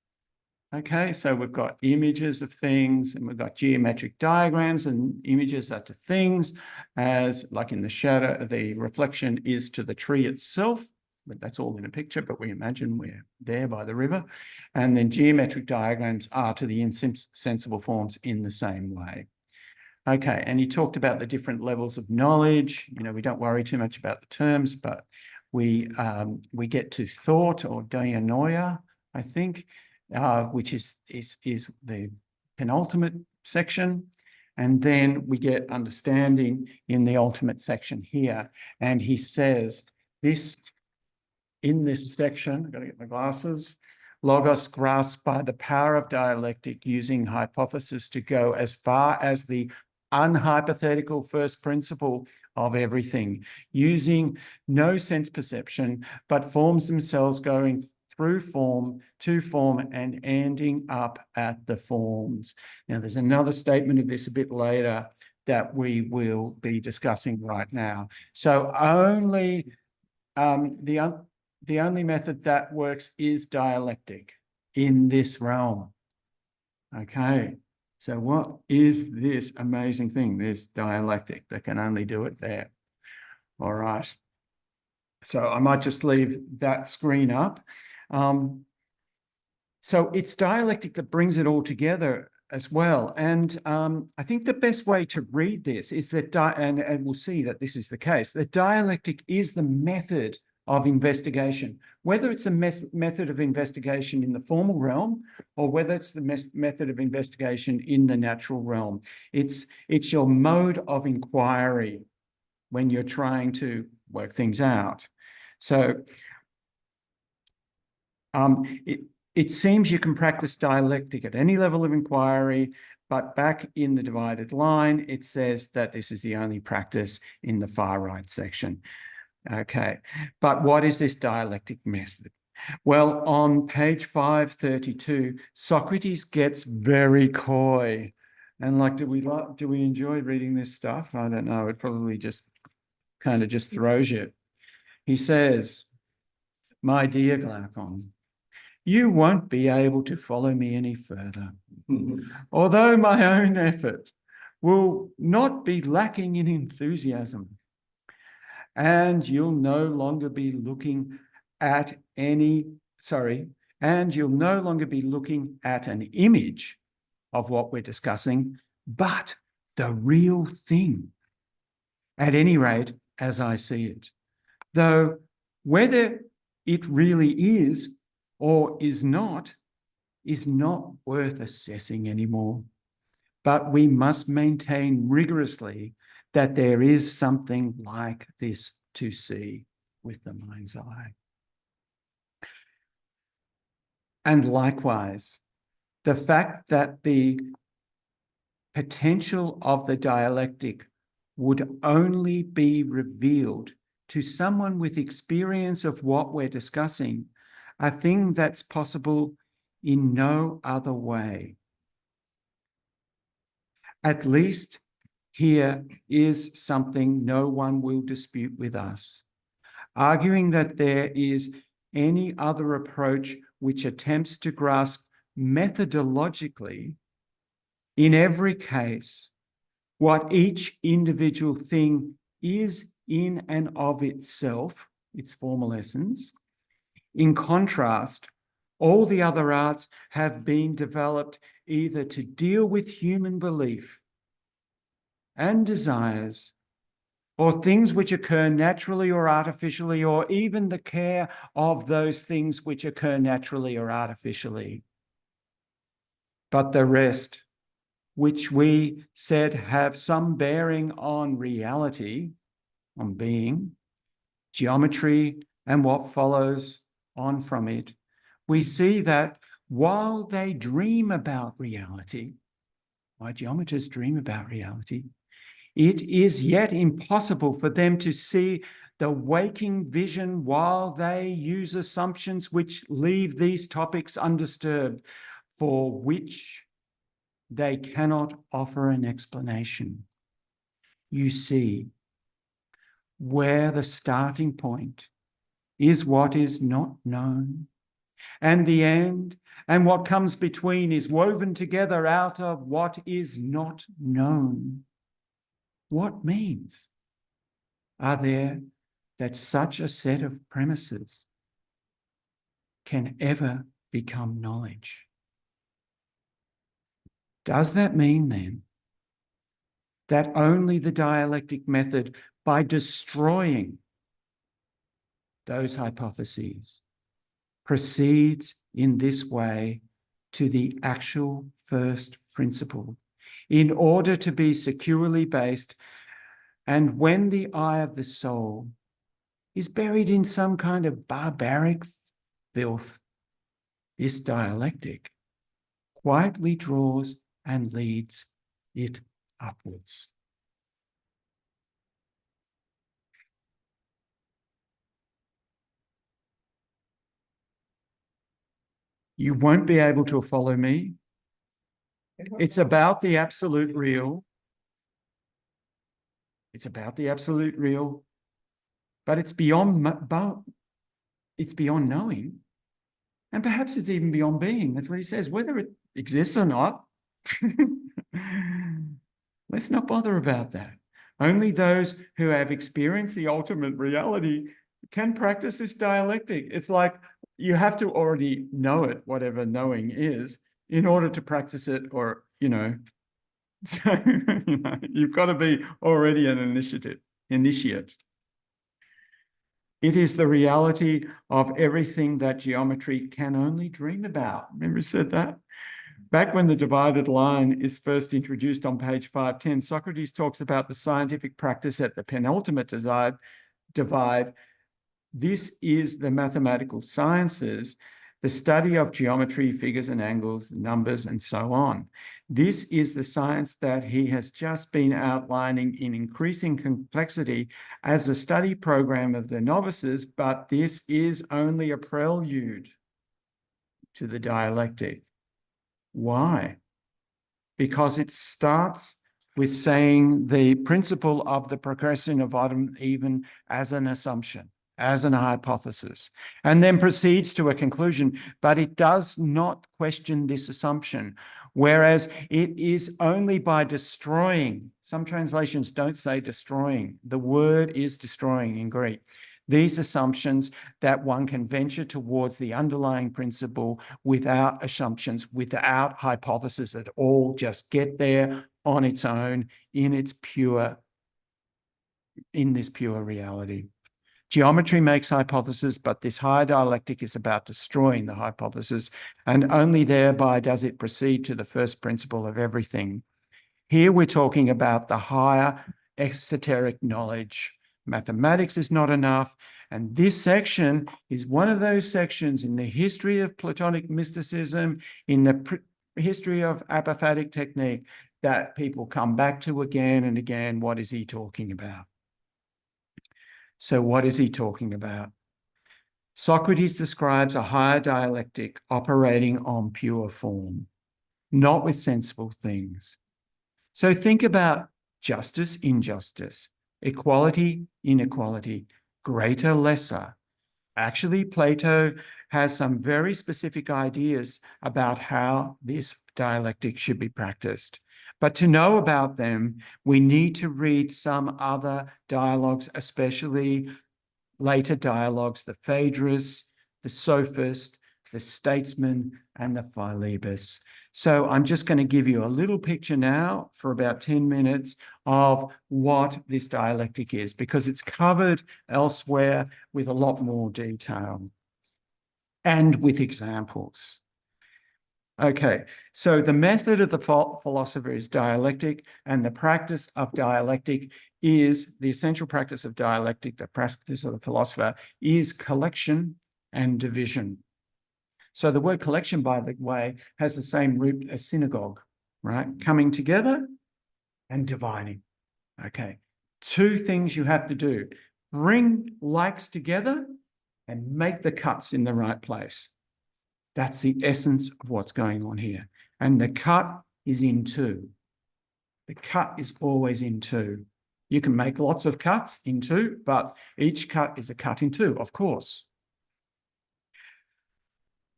Okay, so we've got images of things, and we've got geometric diagrams, and images are to things, as like in the shadow, the reflection is to the tree itself, but that's all in a picture, but we imagine we're there by the river. And then geometric diagrams are to the insensible forms in the same way. Okay, and he talked about the different levels of knowledge. You know, we don't worry too much about the terms, but we get to thought, or dianoia, I think, which is the penultimate section. And then we get understanding in the ultimate section here. And he says this, in this section, I've got to get my glasses, logos grasped by the power of dialectic, using hypothesis to go as far as the unhypothetical first principle of everything, using no sense perception, but forms themselves going through form to form and ending up at the forms. Now, there's another statement of this a bit later that we will be discussing right now. So only the only method that works is dialectic in this realm. Okay, so what is this amazing thing, this dialectic that can only do it there? All right. So I might just leave that screen up. So it's dialectic that brings it all together as well. And I think the best way to read this is that, and we'll see that this is the case, that dialectic is the method of investigation, whether it's a method of investigation in the formal realm or whether it's the method of investigation in the natural realm. It's your mode of inquiry when you're trying to work things out. So it seems you can practice dialectic at any level of inquiry, but back in the divided line, it says that this is the only practice in the far right section. Okay, but what is this dialectic method? Well, on page 532, Socrates gets very coy. And like, do we enjoy reading this stuff? I don't know. It probably just kind of just throws you. He says, "My dear Glaucon, you won't be able to follow me any further. Although my own effort will not be lacking in enthusiasm, and you'll no longer be looking at an image of what we're discussing, but the real thing, at any rate, as I see it. Though whether it really is or is not worth assessing anymore. But we must maintain rigorously that there is something like this to see with the mind's eye. And likewise, the fact that the potential of the dialectic would only be revealed to someone with experience of what we're discussing, a thing that's possible in no other way. At least here is something no one will dispute with us, arguing that there is any other approach which attempts to grasp methodologically, in every case, what each individual thing is in and of itself, its formal essence. In contrast, all the other arts have been developed either to deal with human belief and desires, or things which occur naturally or artificially, or even the care of those things which occur naturally or artificially. But the rest, which we said have some bearing on reality, on being, geometry, and what follows on from it, we see that while they dream about reality, why geometers dream about reality. It is yet impossible for them to see the waking vision while they use assumptions which leave these topics undisturbed, for which they cannot offer an explanation. You see, where the starting point is what is not known, and the end and what comes between is woven together out of what is not known. What means are there that such a set of premises can ever become knowledge? Does that mean then that only the dialectic method, by destroying those hypotheses, proceeds in this way to the actual first principle in order to be securely based, and when the eye of the soul is buried in some kind of barbaric filth, this dialectic quietly draws and leads it upwards. You won't be able to follow me. It's about the absolute real. It's about the absolute real, but it's beyond knowing, and perhaps it's even beyond being. That's what he says. Whether it exists or not, let's not bother about that. Only those who have experienced the ultimate reality can practice this dialectic. It's like you have to already know it, whatever knowing is, in order to practice it, or, so, you've got to be already an initiate. It is the reality of everything that geometry can only dream about. Remember I said that? Back when the divided line is first introduced on page 510, Socrates talks about the scientific practice at the penultimate divide. This is the mathematical sciences, the study of geometry, figures and angles, numbers, and so on. This is the science that he has just been outlining in increasing complexity as a study program of the novices, but this is only a prelude to the dialectic. Why? Because it starts with saying the principle of the progression of odd even as an assumption, as an hypothesis, and then proceeds to a conclusion, but it does not question this assumption, whereas it is only by destroying, some translations don't say destroying, the word is destroying in Greek, these assumptions that one can venture towards the underlying principle without assumptions, without hypothesis at all, just get there on its own in this pure reality. Geometry makes hypotheses, but this higher dialectic is about destroying the hypothesis, and only thereby does it proceed to the first principle of everything. Here we're talking about the higher esoteric knowledge. Mathematics is not enough, and this section is one of those sections in the history of Platonic mysticism, in the history of apophatic technique, that people come back to again and again. What is he talking about? So what is he talking about? Socrates describes a higher dialectic operating on pure form, not with sensible things. So think about justice, injustice, equality, inequality, greater, lesser. Actually, Plato has some very specific ideas about how this dialectic should be practiced. But to know about them, we need to read some other dialogues, especially later dialogues, the Phaedrus, the Sophist, the Statesman, and the Philebus. So I'm just going to give you a little picture now for about 10 minutes of what this dialectic is, because it's covered elsewhere with a lot more detail and with examples. Okay, so the method of the philosopher is dialectic, and the practice of dialectic is the essential practice of dialectic. The practice of the philosopher is collection and division. So the word collection, by the way, has the same root as synagogue. right? Coming together and dividing. Okay. Two things you have to do. Bring likes together and make the cuts in the right place. That's the essence of what's going on here. And the cut is in two. The cut is always in two. You can make lots of cuts in two, but each cut is a cut in two, of course.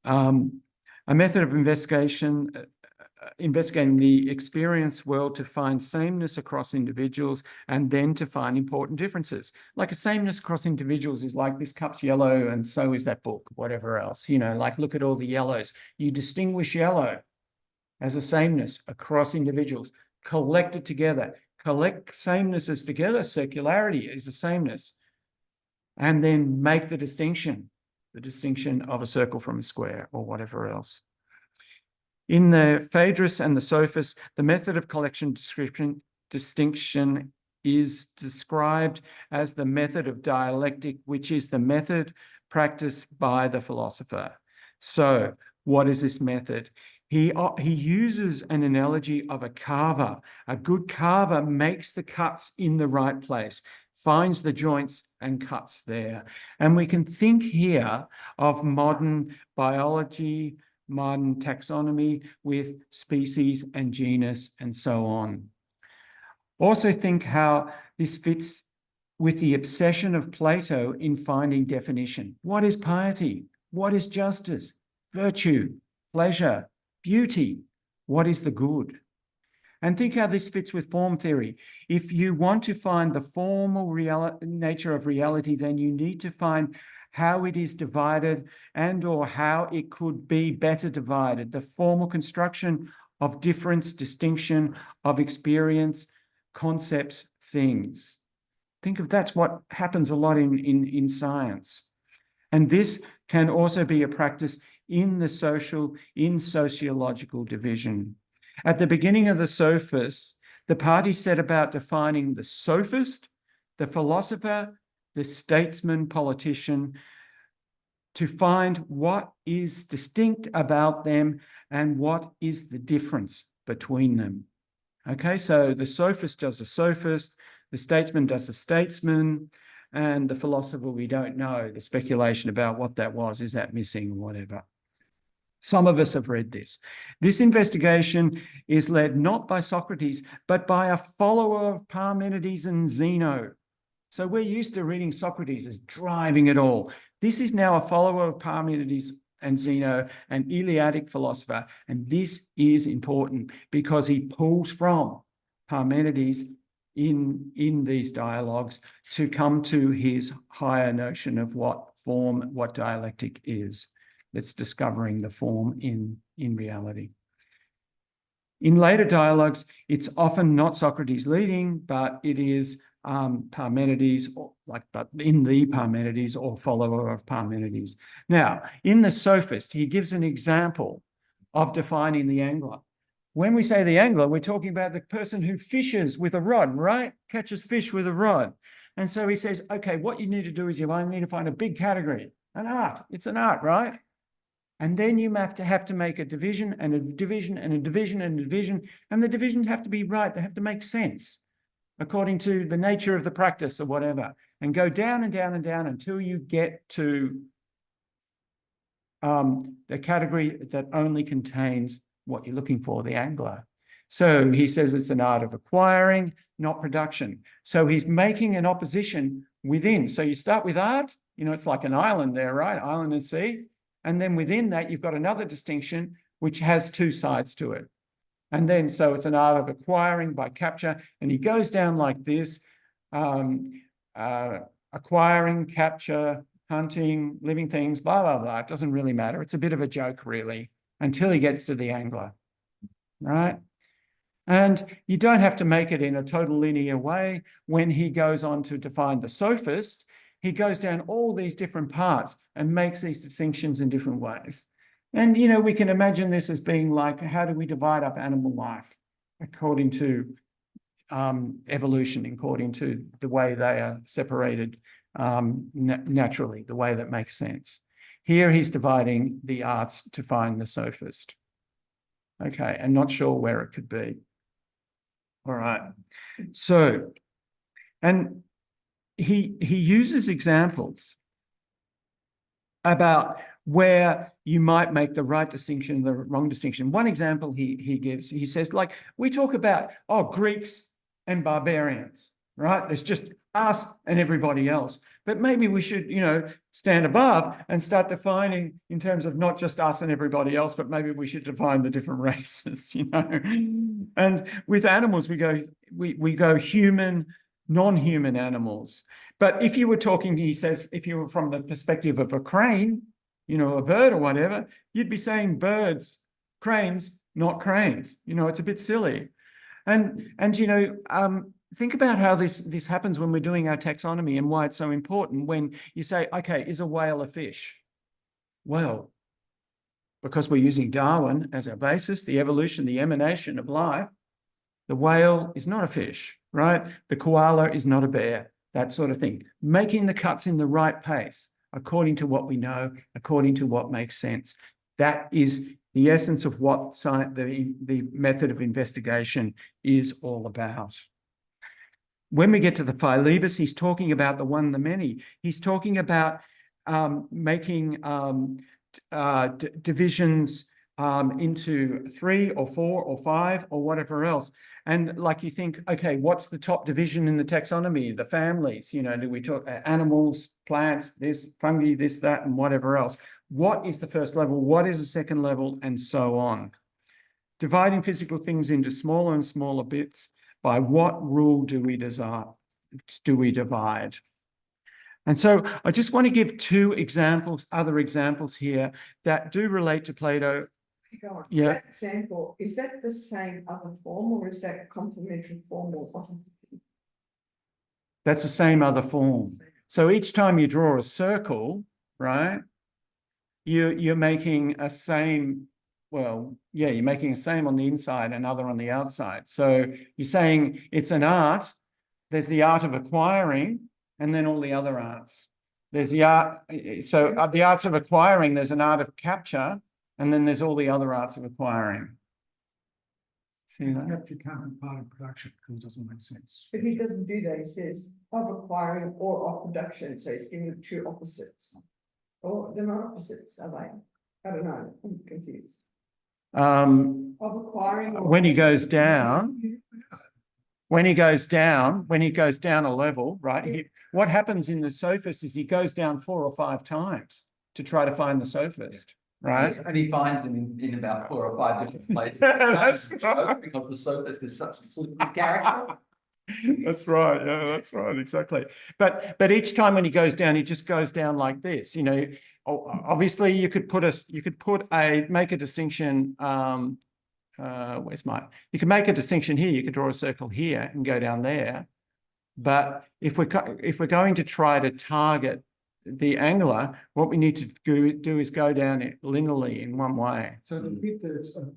A method of investigation, investigating the experience world to find sameness across individuals and then to find important differences. Like a sameness across individuals is like this cup's yellow and so is that book, whatever else, you know, like look at all the yellows. You distinguish yellow as a sameness across individuals, collect it together, collect samenesses together, circularity is a sameness, and then make the distinction of a circle from a square or whatever else. In the Phaedrus and the Sophist, the method of collection distinction is described as the method of dialectic, which is the method practiced by the philosopher. So what is this method? He uses an analogy of a carver. A good carver makes the cuts in the right place, finds the joints and cuts there. And we can think here of modern biology, modern taxonomy with species and genus and so on. Also think how this fits with the obsession of Plato in finding definition. What is piety? What is justice? Virtue, pleasure, beauty? What is the good? And think how this fits with form theory. If you want to find the formal nature of reality, then you need to find how it is divided and or how it could be better divided. The formal construction of difference, distinction of experience, concepts, things. Think of that's what happens a lot in science. And this can also be a practice in the sociological division. At the beginning of the Sophists, the party set about defining the sophist, the philosopher, the statesman, politician, to find what is distinct about them and what is the difference between them. Okay, so the sophist does a sophist, the statesman does a statesman, and the philosopher, we don't know. The speculation about what that was, is that missing or whatever. Some of us have read this. This investigation is led not by Socrates, but by a follower of Parmenides and Zeno. So we're used to reading Socrates as driving it all. This is now a follower of Parmenides and Zeno, an Eleatic philosopher. And this is important because he pulls from Parmenides in these dialogues to come to his higher notion of what form, what dialectic is. That's discovering the form in reality. In later dialogues, it's often not Socrates leading, but it is Parmenides, but in the Parmenides or follower of Parmenides. Now, in the Sophist, he gives an example of defining the angler. When we say the angler, we're talking about the person who fishes with a rod, right? Catches fish with a rod. And so he says, okay, what you need to do is you need to find a big category, an art. It's an art, right? And then you have to make a division and a division and a division and a division. And the divisions have to be right. They have to make sense according to the nature of the practice or whatever. And go down and down and down until you get to the category that only contains what you're looking for, the angler. So he says it's an art of acquiring, not production. So he's making an opposition within. So you start with art, you know, it's like an island there, right? Island and sea. And then within that, you've got another distinction, which has two sides to it. And then, so it's an art of acquiring by capture. And he goes down like this, acquiring, capture, hunting, living things, blah, blah, blah. It doesn't really matter. It's a bit of a joke, really, until he gets to the angler, right? And you don't have to make it in a total linear way. When he goes on to define the sophist, he goes down all these different parts and makes these distinctions in different ways. And, you know, we can imagine this as being like, how do we divide up animal life according to evolution, according to the way they are separated naturally, the way that makes sense. Here he's dividing the arts to find the sophist. Okay, and not sure where it could be. All right. So, and he uses examples about where you might make the right distinction, the wrong distinction. One example he gives, he says, like, we talk about, oh, Greeks and barbarians, right? There's just us and everybody else. But maybe we should, you know, stand above and start defining in terms of not just us and everybody else, but maybe we should define the different races, you know. And with animals, we go human, non-human animals. But if you were talking, he says, if you were from the perspective of a crane, you know, a bird or whatever, you'd be saying birds, cranes, not cranes. You know, it's a bit silly. And you know, think about how this happens when we're doing our taxonomy and why it's so important when you say, okay, is a whale a fish? Well, because we're using Darwin as our basis, the evolution, the emanation of life, the whale is not a fish, right? The koala is not a bear, that sort of thing. Making the cuts in the right pace, according to what we know, according to what makes sense. That is the essence of what the method of investigation is all about. When we get to the Philebus, he's talking about the one, the many. He's talking about making divisions into 3 or 4 or 5 or whatever else. And like you think, okay, what's the top division in the taxonomy? The families, you know, do we talk animals, plants, this, fungi, this, that, and whatever else? What is the first level? What is the second level? And so on. Dividing physical things into smaller and smaller bits. By what rule do we divide? And so I just want to give 2 examples, other examples here that do relate to Plato. Yeah. That example, is that the same other form or is that complementary form or something? That's the same other form. So each time you draw a circle, right, you're making a same, well, yeah, you're making a same on the inside and other on the outside. So you're saying it's an art. There's the art of acquiring and then all the other arts. There's the art, so of the arts of acquiring, there's an art of capture, and then there's all the other arts of acquiring. See that? Capture can't be part of production because it doesn't make sense. But he doesn't do that. He says of acquiring or of production. So he's giving it 2 opposites. Or they're not opposites, are they? I don't know. I'm confused. Of acquiring. When he goes down, when he goes down a level, right? What happens in the sophist is he goes down 4 or 5 times to try to find the sophist, right? And he finds him in about 4 or 5 different places. That's right. Because the sophist is such a slippery character. That's right. Yeah, that's right. Exactly. But each time when he goes down, he just goes down like this. You know, obviously you could make a distinction. You can make a distinction here. You could draw a circle here and go down there. But if we're going to try to target the angular, what we need to do is go down it linearly in one way. So the bit that's the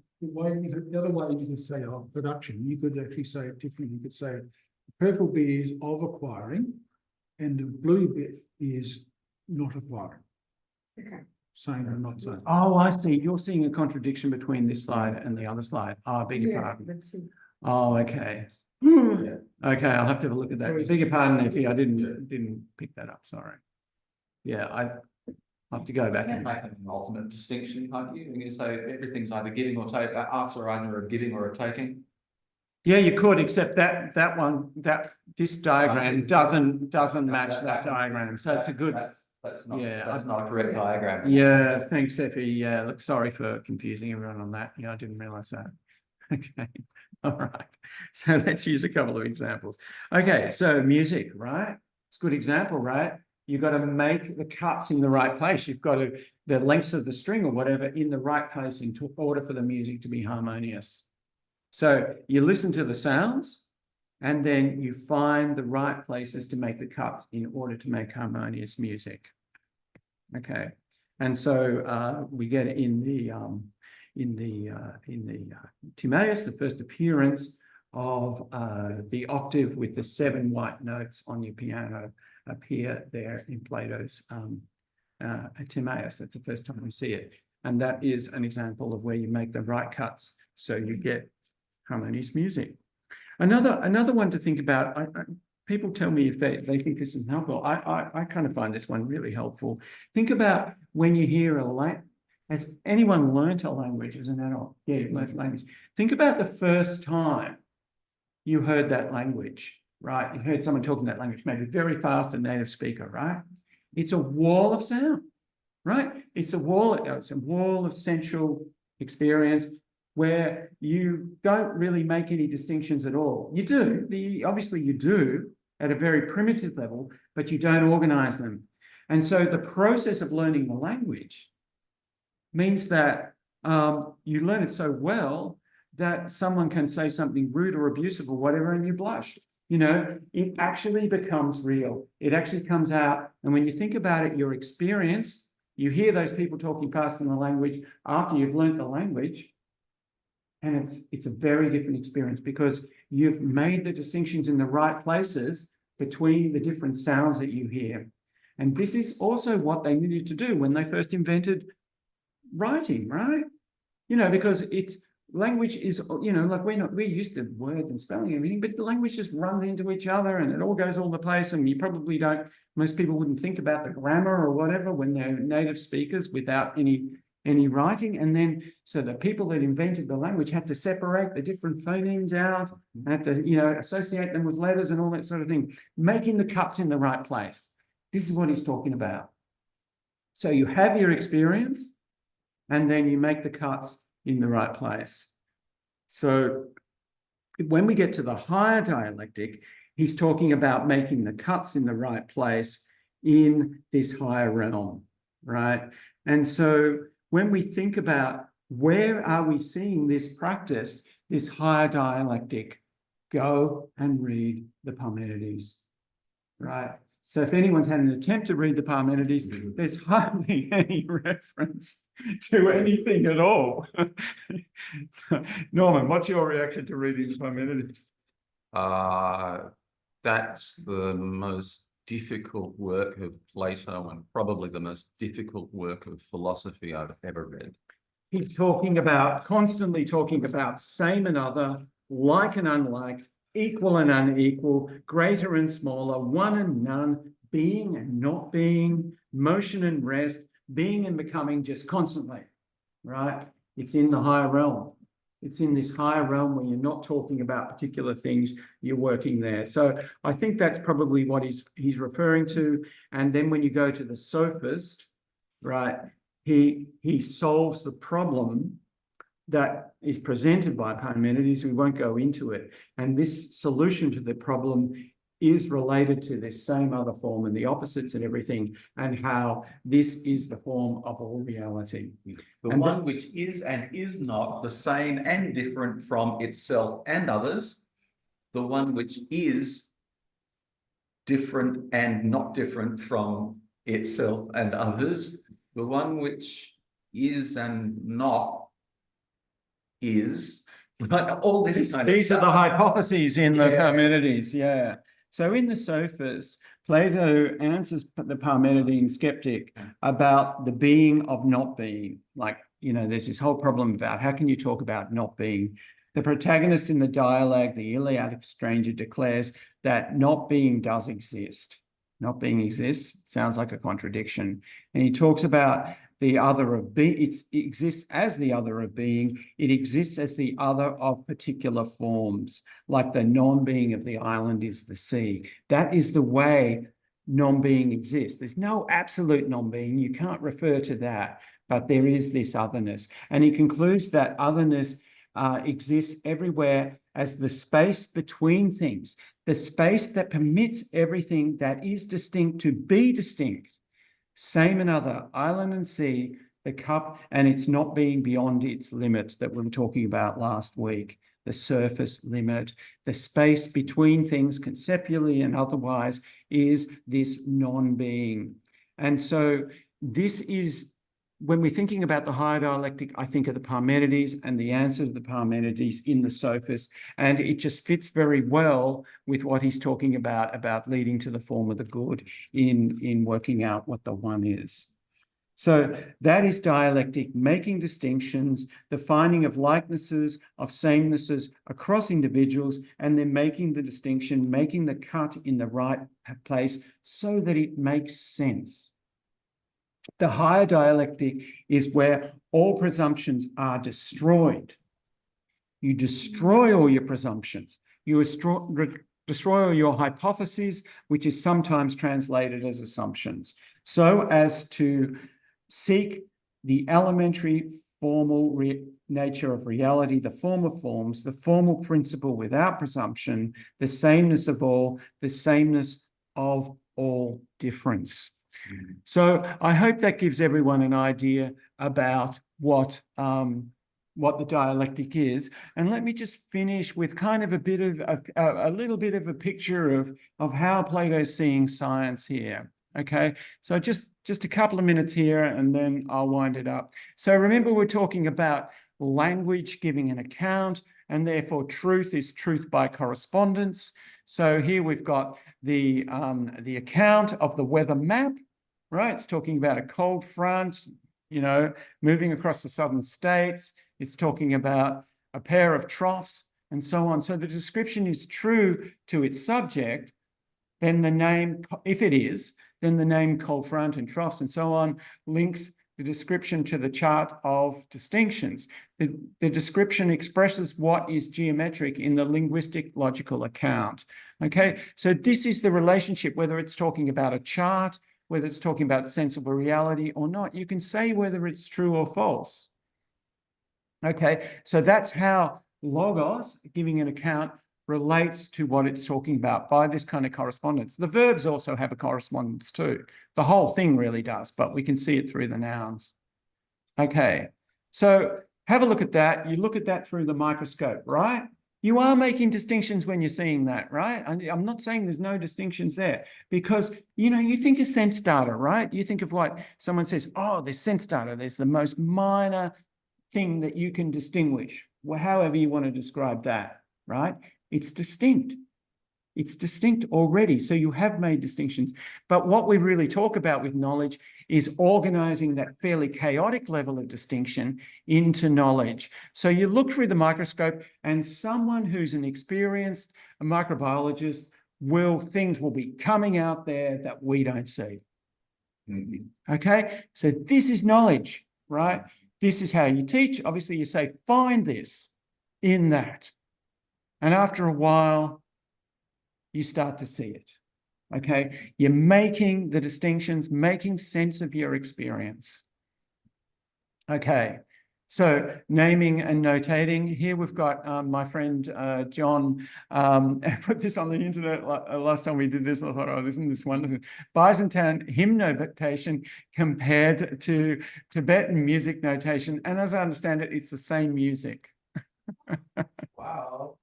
other way you could say production, you could actually say it differently. You could say the purple bit is of acquiring, and the blue bit is not acquiring. Okay. Saying or not saying. Oh, I see. You're seeing a contradiction between this slide and the other slide. Oh, I beg your pardon. Let's see. Oh, okay. Yeah. Okay, I'll have to have a look at that. Beg your pardon, Effie. I didn't pick that up. Sorry. Yeah, I'll have to go back and Make an ultimate distinction, can't you? You say everything's either giving or taking. Arts are either a giving or a taking. yeah, you could, except this diagram doesn't match that diagram. So it's a good. That's not a correct diagram. Yeah, thanks, Effie. Yeah, look, sorry for confusing everyone on that. Yeah, I didn't realize that. Okay, all right. So let's use a couple of examples. Okay, so music, right? It's a good example, right? You've got to make the cuts in the right place. You've got to, the lengths of the string or whatever in the right place in order for the music to be harmonious. So you listen to the sounds and then you find the right places to make the cuts in order to make harmonious music. Okay. And so we get in the Timaeus, the first appearance of the octave with the 7 white notes on your piano appear there in Plato's Timaeus. That's the first time we see it. And that is an example of where you make the right cuts so you get harmonious music. Another one to think about, people tell me if they think this is helpful. I kind of find this one really helpful. Think about when you hear has anyone learnt a language as an adult? Yeah, you've learnt a language. Think about the first time you heard that language, right? You heard someone talking that language, maybe very fast, a native speaker, right? It's a wall of sound, right? It's a wall of sensual experience where you don't really make any distinctions at all. You do, obviously you do at a very primitive level, but you don't organize them. And so the process of learning the language means that you learn it so well that someone can say something rude or abusive or whatever and you blush. You know, it actually becomes real. It actually comes out. And when you think about it, your experience, you hear those people talking fast in the language after you've learnt the language, and it's a very different experience because you've made the distinctions in the right places between the different sounds that you hear. And this is also what they needed to do when they first invented writing, right? You know, because language is, you know, like we're used to words and spelling and everything, but the language just runs into each other and it all goes all the place. And you probably most people wouldn't think about the grammar or whatever when they're native speakers without any writing. And then, so the people that invented the language had to separate the different phonemes out, had to, you know, associate them with letters and all that sort of thing, making the cuts in the right place. This is what he's talking about. So you have your experience and then you make the cuts in the right place. So when we get to the higher dialectic, he's talking about making the cuts in the right place in this higher realm, right? And so when we think about where are we seeing this practice, this higher dialectic, go and read the Parmenides, right? So if anyone's had an attempt to read the Parmenides, there's hardly any reference to anything at all. Norman, what's your reaction to reading the Parmenides? That's the most difficult work of Plato and probably the most difficult work of philosophy I've ever read. He's constantly talking about same and other, like and unlike, equal and unequal, greater and smaller, one and none, being and not being, motion and rest, being and becoming, just constantly, right? It's in the higher realm. It's in this higher realm where you're not talking about particular things, you're working there. So I think that's probably what he's referring to. And then when you go to the sophist, right, he solves the problem that is presented by Parmenides. We won't go into it. And this solution to the problem is related to this same other form and the opposites and everything, and how this is the form of all reality. The one which is and is not the same and different from itself and others, the one which is different and not different from itself and others, the one which is and not is, but all this kind of These are stuff. the hypotheses in the Parmenides, yeah. So in the Sophist, Plato answers the Parmenidean skeptic about the being of not being. Like, you know, there's this whole problem about how can you talk about not being? The protagonist in the dialogue, the Iliadic stranger, declares that not being does exist. Not being exists, sounds like a contradiction. And he talks about the other of being. It exists as the other of being. It exists as the other of particular forms, like the non-being of the island is the sea. That is the way non-being exists. There's no absolute non-being. You can't refer to that, but there is this otherness. And he concludes that otherness exists everywhere as the space between things, the space that permits everything that is distinct to be distinct. Same and other, island and sea, the cup and its not being beyond its limit that we were talking about last week, the surface limit, the space between things conceptually and otherwise is this non-being. And so this is, when we're thinking about the higher dialectic, I think of the Parmenides and the answer to the Parmenides in the Sophist, and it just fits very well with what he's talking about leading to the form of the good in working out what the one is. So that is dialectic, making distinctions, the finding of likenesses, of samenesses across individuals, and then making the distinction, making the cut in the right place so that it makes sense. The higher dialectic is where all presumptions are destroyed. You destroy all your presumptions. You destroy all your hypotheses, which is sometimes translated as assumptions, so as to seek the elementary formal nature of reality, the form of forms, the formal principle without presumption, the sameness of all, the sameness of all difference. So I hope that gives everyone an idea about what the dialectic is. And let me just finish with kind of a bit of a little bit of a picture of how Plato's seeing science here. Okay, so just a couple of minutes here and then I'll wind it up. So remember, we're talking about language giving an account, and therefore truth is truth by correspondence. So here we've got the account of the weather map, right? It's talking about a cold front, you know, moving across the southern states. It's talking about a pair of troughs and so on. So the description is true to its subject, then the name, if it is, then the name cold front and troughs and so on links the description to the chart of distinctions. The description expresses what is geometric in the linguistic logical account. Okay, so this is the relationship, whether it's talking about a chart, whether it's talking about sensible reality or not. You can say whether it's true or false. Okay, so that's how logos, giving an account, relates to what it's talking about by this kind of correspondence. The verbs also have a correspondence too. The whole thing really does, but we can see it through the nouns. Okay, so have a look at that. You look at that through the microscope, right? You are making distinctions when you're seeing that, right? I'm not saying there's no distinctions there, because, you know, you think of sense data, right? You think of what someone says, oh, there's sense data. There's the most minor thing that you can distinguish, well, however you want to describe that, right? It's distinct. It's distinct already. So you have made distinctions. But what we really talk about with knowledge is organizing that fairly chaotic level of distinction into knowledge. So you look through the microscope, and someone who's an experienced microbiologist things will be coming out there that we don't see. Okay, so this is knowledge, right? This is how you teach. Obviously, you say, find this in that. And after a while, you start to see it. Okay, you're making the distinctions, making sense of your experience. Okay, so naming and notating. Here we've got my friend John put this on the internet last time we did this. I thought, oh, isn't this wonderful? Byzantine hymn notation compared to Tibetan music notation. And as I understand it, it's the same music. Wow.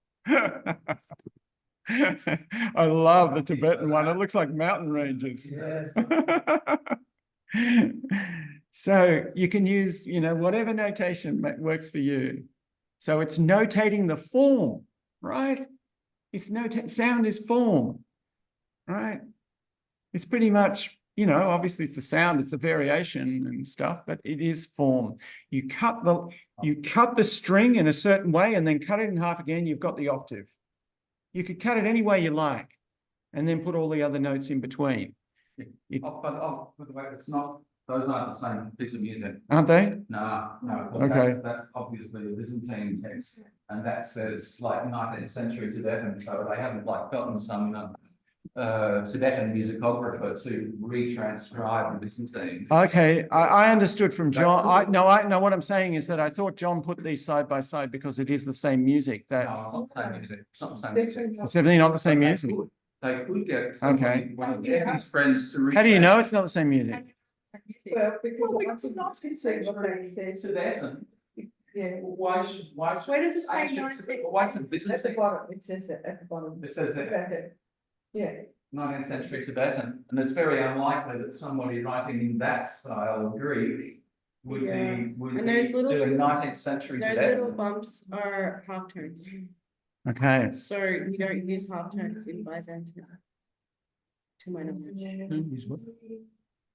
I love the Tibetan one. It looks like mountain ranges. Yes. So you can use, you know, whatever notation works for you. So it's notating the form, right? It's sound is form, right? It's pretty much, you know, obviously it's the sound, it's a variation and stuff, but it is form. You cut the string in a certain way and then cut it in half again, you've got the octave. You could cut it any way you like and then put all the other notes in between. By the way, it's not, those aren't the same piece of music. Aren't they? No. Okay. That's obviously a Byzantine text, and that says like 19th century Tibetan, so they haven't like gotten some Tibetan musicographer to retranscribe the Byzantine. Okay, I understood from John. No, what I'm saying is that I thought John put these side by side because it is the same music. That no, not the same music. It's not the same music. It's definitely not the same music. They could get somebody, one of his friends to read. How do you know it's not the same music? Well, because it's not Tibetan. Yeah. Why should Where does it say 19th? Why should At the Byzantine? bottom, it says it at the bottom. It says that. Yeah. 19th century Tibetan, and it's very unlikely that somebody writing in that style of Greek would And be those little- doing 19th century Those Tibetan. little bumps are half tones. Okay. So you don't use half tones in Byzantine. To my knowledge.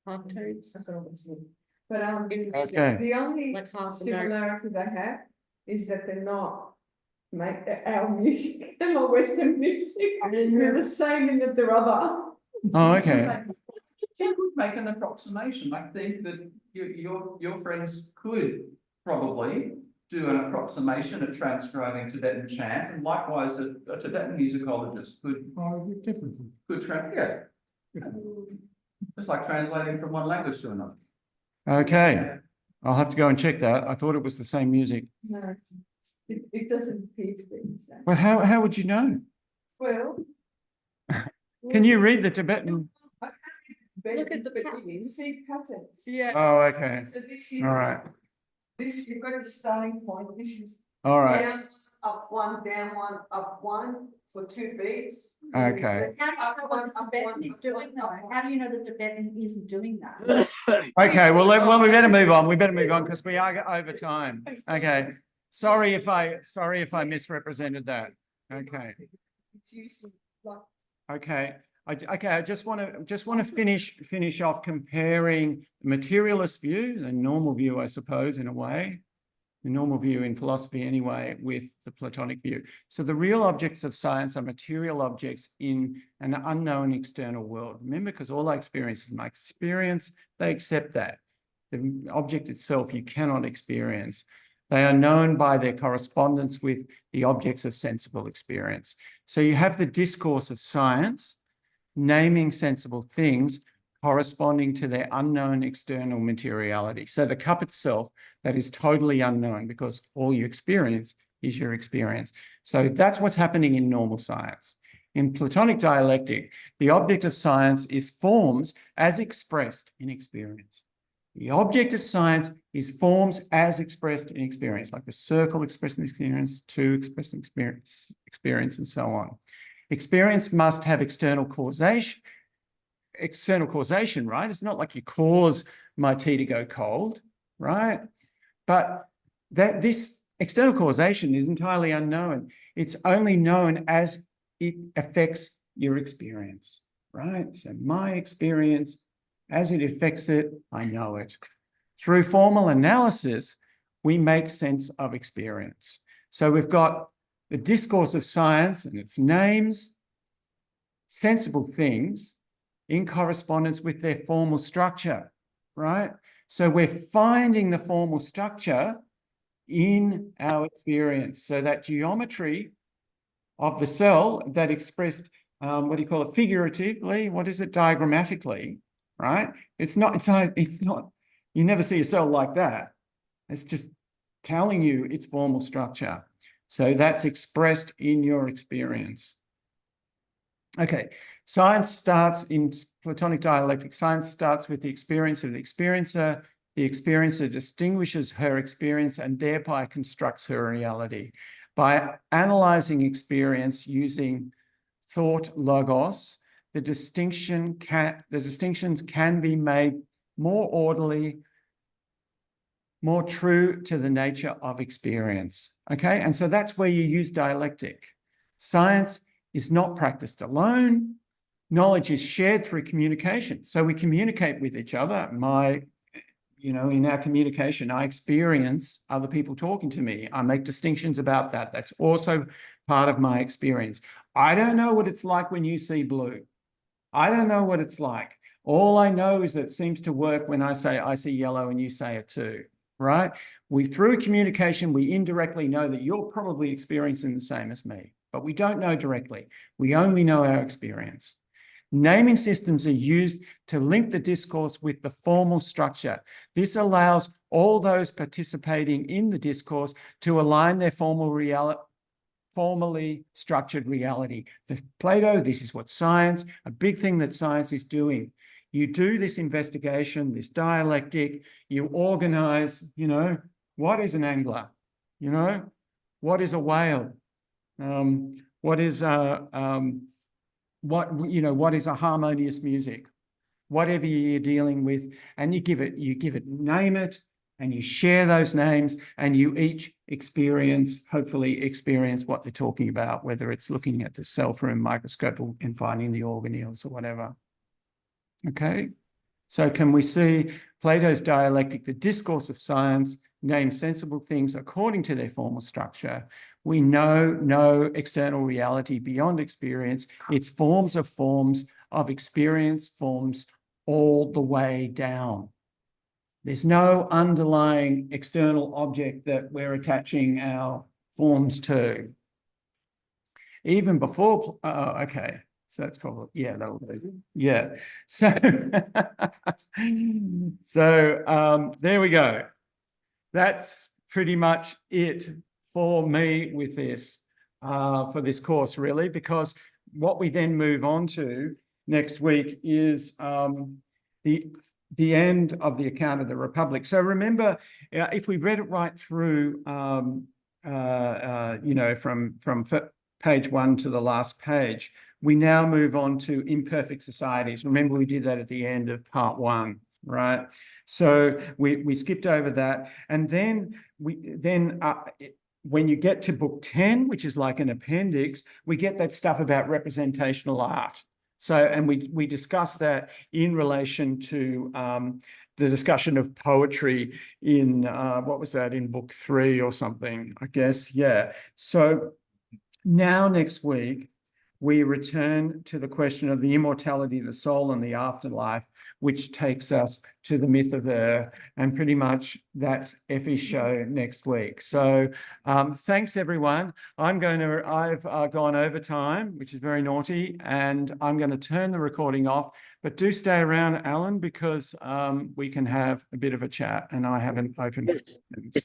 Half tones. But Okay. the only Like half a note. similarity they have is that they're not our music and our Western music. They're the same in that they're other. Oh, okay. You could make an approximation. I think that your friends could probably do an approximation at transcribing Tibetan chant, and likewise a Tibetan musicologist could Different. It's like translating from one language to another. Okay. I'll have to go and check that. I thought it was the same music. No, it doesn't appear to be the same. Well, how would you know? Well. Can you read the Tibetan? I can't read Look at the but you patterns. see patterns. Yeah. Oh, okay. So this is. All right. This, you've got the starting point. This is. All right. Down, up one, down one, up one for 2 beats. Okay. How do you know what the Tibetan is doing though? How do you know the Tibetan isn't doing that? Okay. Well, we better move on. We better move on because we are over time. Okay. Sorry if I misrepresented that. Okay. It's usually like. Okay. I just want to finish off comparing the materialist view, the normal view, I suppose, in a way, the normal view in philosophy anyway, with the Platonic view. So the real objects of science are material objects in an unknown external world. Remember, because all I experience is my experience, they accept that. The object itself you cannot experience. They are known by their correspondence with the objects of sensible experience. So you have the discourse of science, naming sensible things corresponding to their unknown external materiality. So the cup itself, that is totally unknown because all you experience is your experience. So that's what's happening in normal science. In Platonic dialectic, the object of science is forms as expressed in experience. The object of science is forms as expressed in experience, like the circle expressed in experience, 2 expressed in experience, and so on. Experience must have external causation, right? It's not like you cause my tea to go cold, right? But this external causation is entirely unknown. It's only known as it affects your experience, right? So my experience, as it affects it, I know it. Through formal analysis, we make sense of experience. So we've got the discourse of science and its names, sensible things in correspondence with their formal structure, right? So we're finding the formal structure in our experience. So that geometry of the cell that expressed, what do you call it, figuratively, what is it, diagrammatically, right? It's not, you never see a cell like that. It's just telling you its formal structure. So that's expressed in your experience. Okay, science starts in Platonic dialectic. Science starts with the experience of the experiencer. The experiencer distinguishes her experience and thereby constructs her reality. By analyzing experience using thought logos, the distinctions can be made more orderly, more true to the nature of experience. Okay, and so that's where you use dialectic. Science is not practiced alone. Knowledge is shared through communication. So we communicate with each other. In our communication, I experience other people talking to me. I make distinctions about that. That's also part of my experience. I don't know what it's like when you see blue. I don't know what it's like. All I know is that it seems to work when I say I see yellow and you say it too, right? Through communication, we indirectly know that you're probably experiencing the same as me, but we don't know directly. We only know our experience. Naming systems are used to link the discourse with the formal structure. This allows all those participating in the discourse to align their formally structured reality. For Plato, this is what science, a big thing that science is doing. You do this investigation, this dialectic, you organize, what is an angler? What is a whale? What is a harmonious music? Whatever you're dealing with, and you give it, name it, and you share those names, and you each hopefully experience what they're talking about, whether it's looking at the cell through a microscope and finding the organelles or whatever. Okay. So can we see Plato's dialectic, the discourse of science, names sensible things according to their formal structure. We know no external reality beyond experience. It's forms of experience, forms all the way down. There's no underlying external object that we're attaching our forms to. Even before, okay, so that's probably, yeah, that'll do. Yeah, so, there we go. That's pretty much it for me with this, for this course, really, because what we then move on to next week is the end of the account of the Republic. So remember, if we read it right through, you know, from page 1 to the last page, we now move on to imperfect societies. Remember, we did that at the end of part 1. Right, so we skipped over that, and then when you get to book 10, which is like an appendix, we get that stuff about representational art. So, and we discuss that in relation to the discussion of poetry in what was that, in book 3 or something, I guess. Yeah. So now next week we return to the question of the immortality of the soul and the afterlife, which takes us to the myth of and pretty much that's Effie's show next week. So thanks everyone. I've gone over time, which is very naughty, and I'm going to turn the recording off, but do stay around, Alan, because we can have a bit of a chat, and I haven't opened for questions.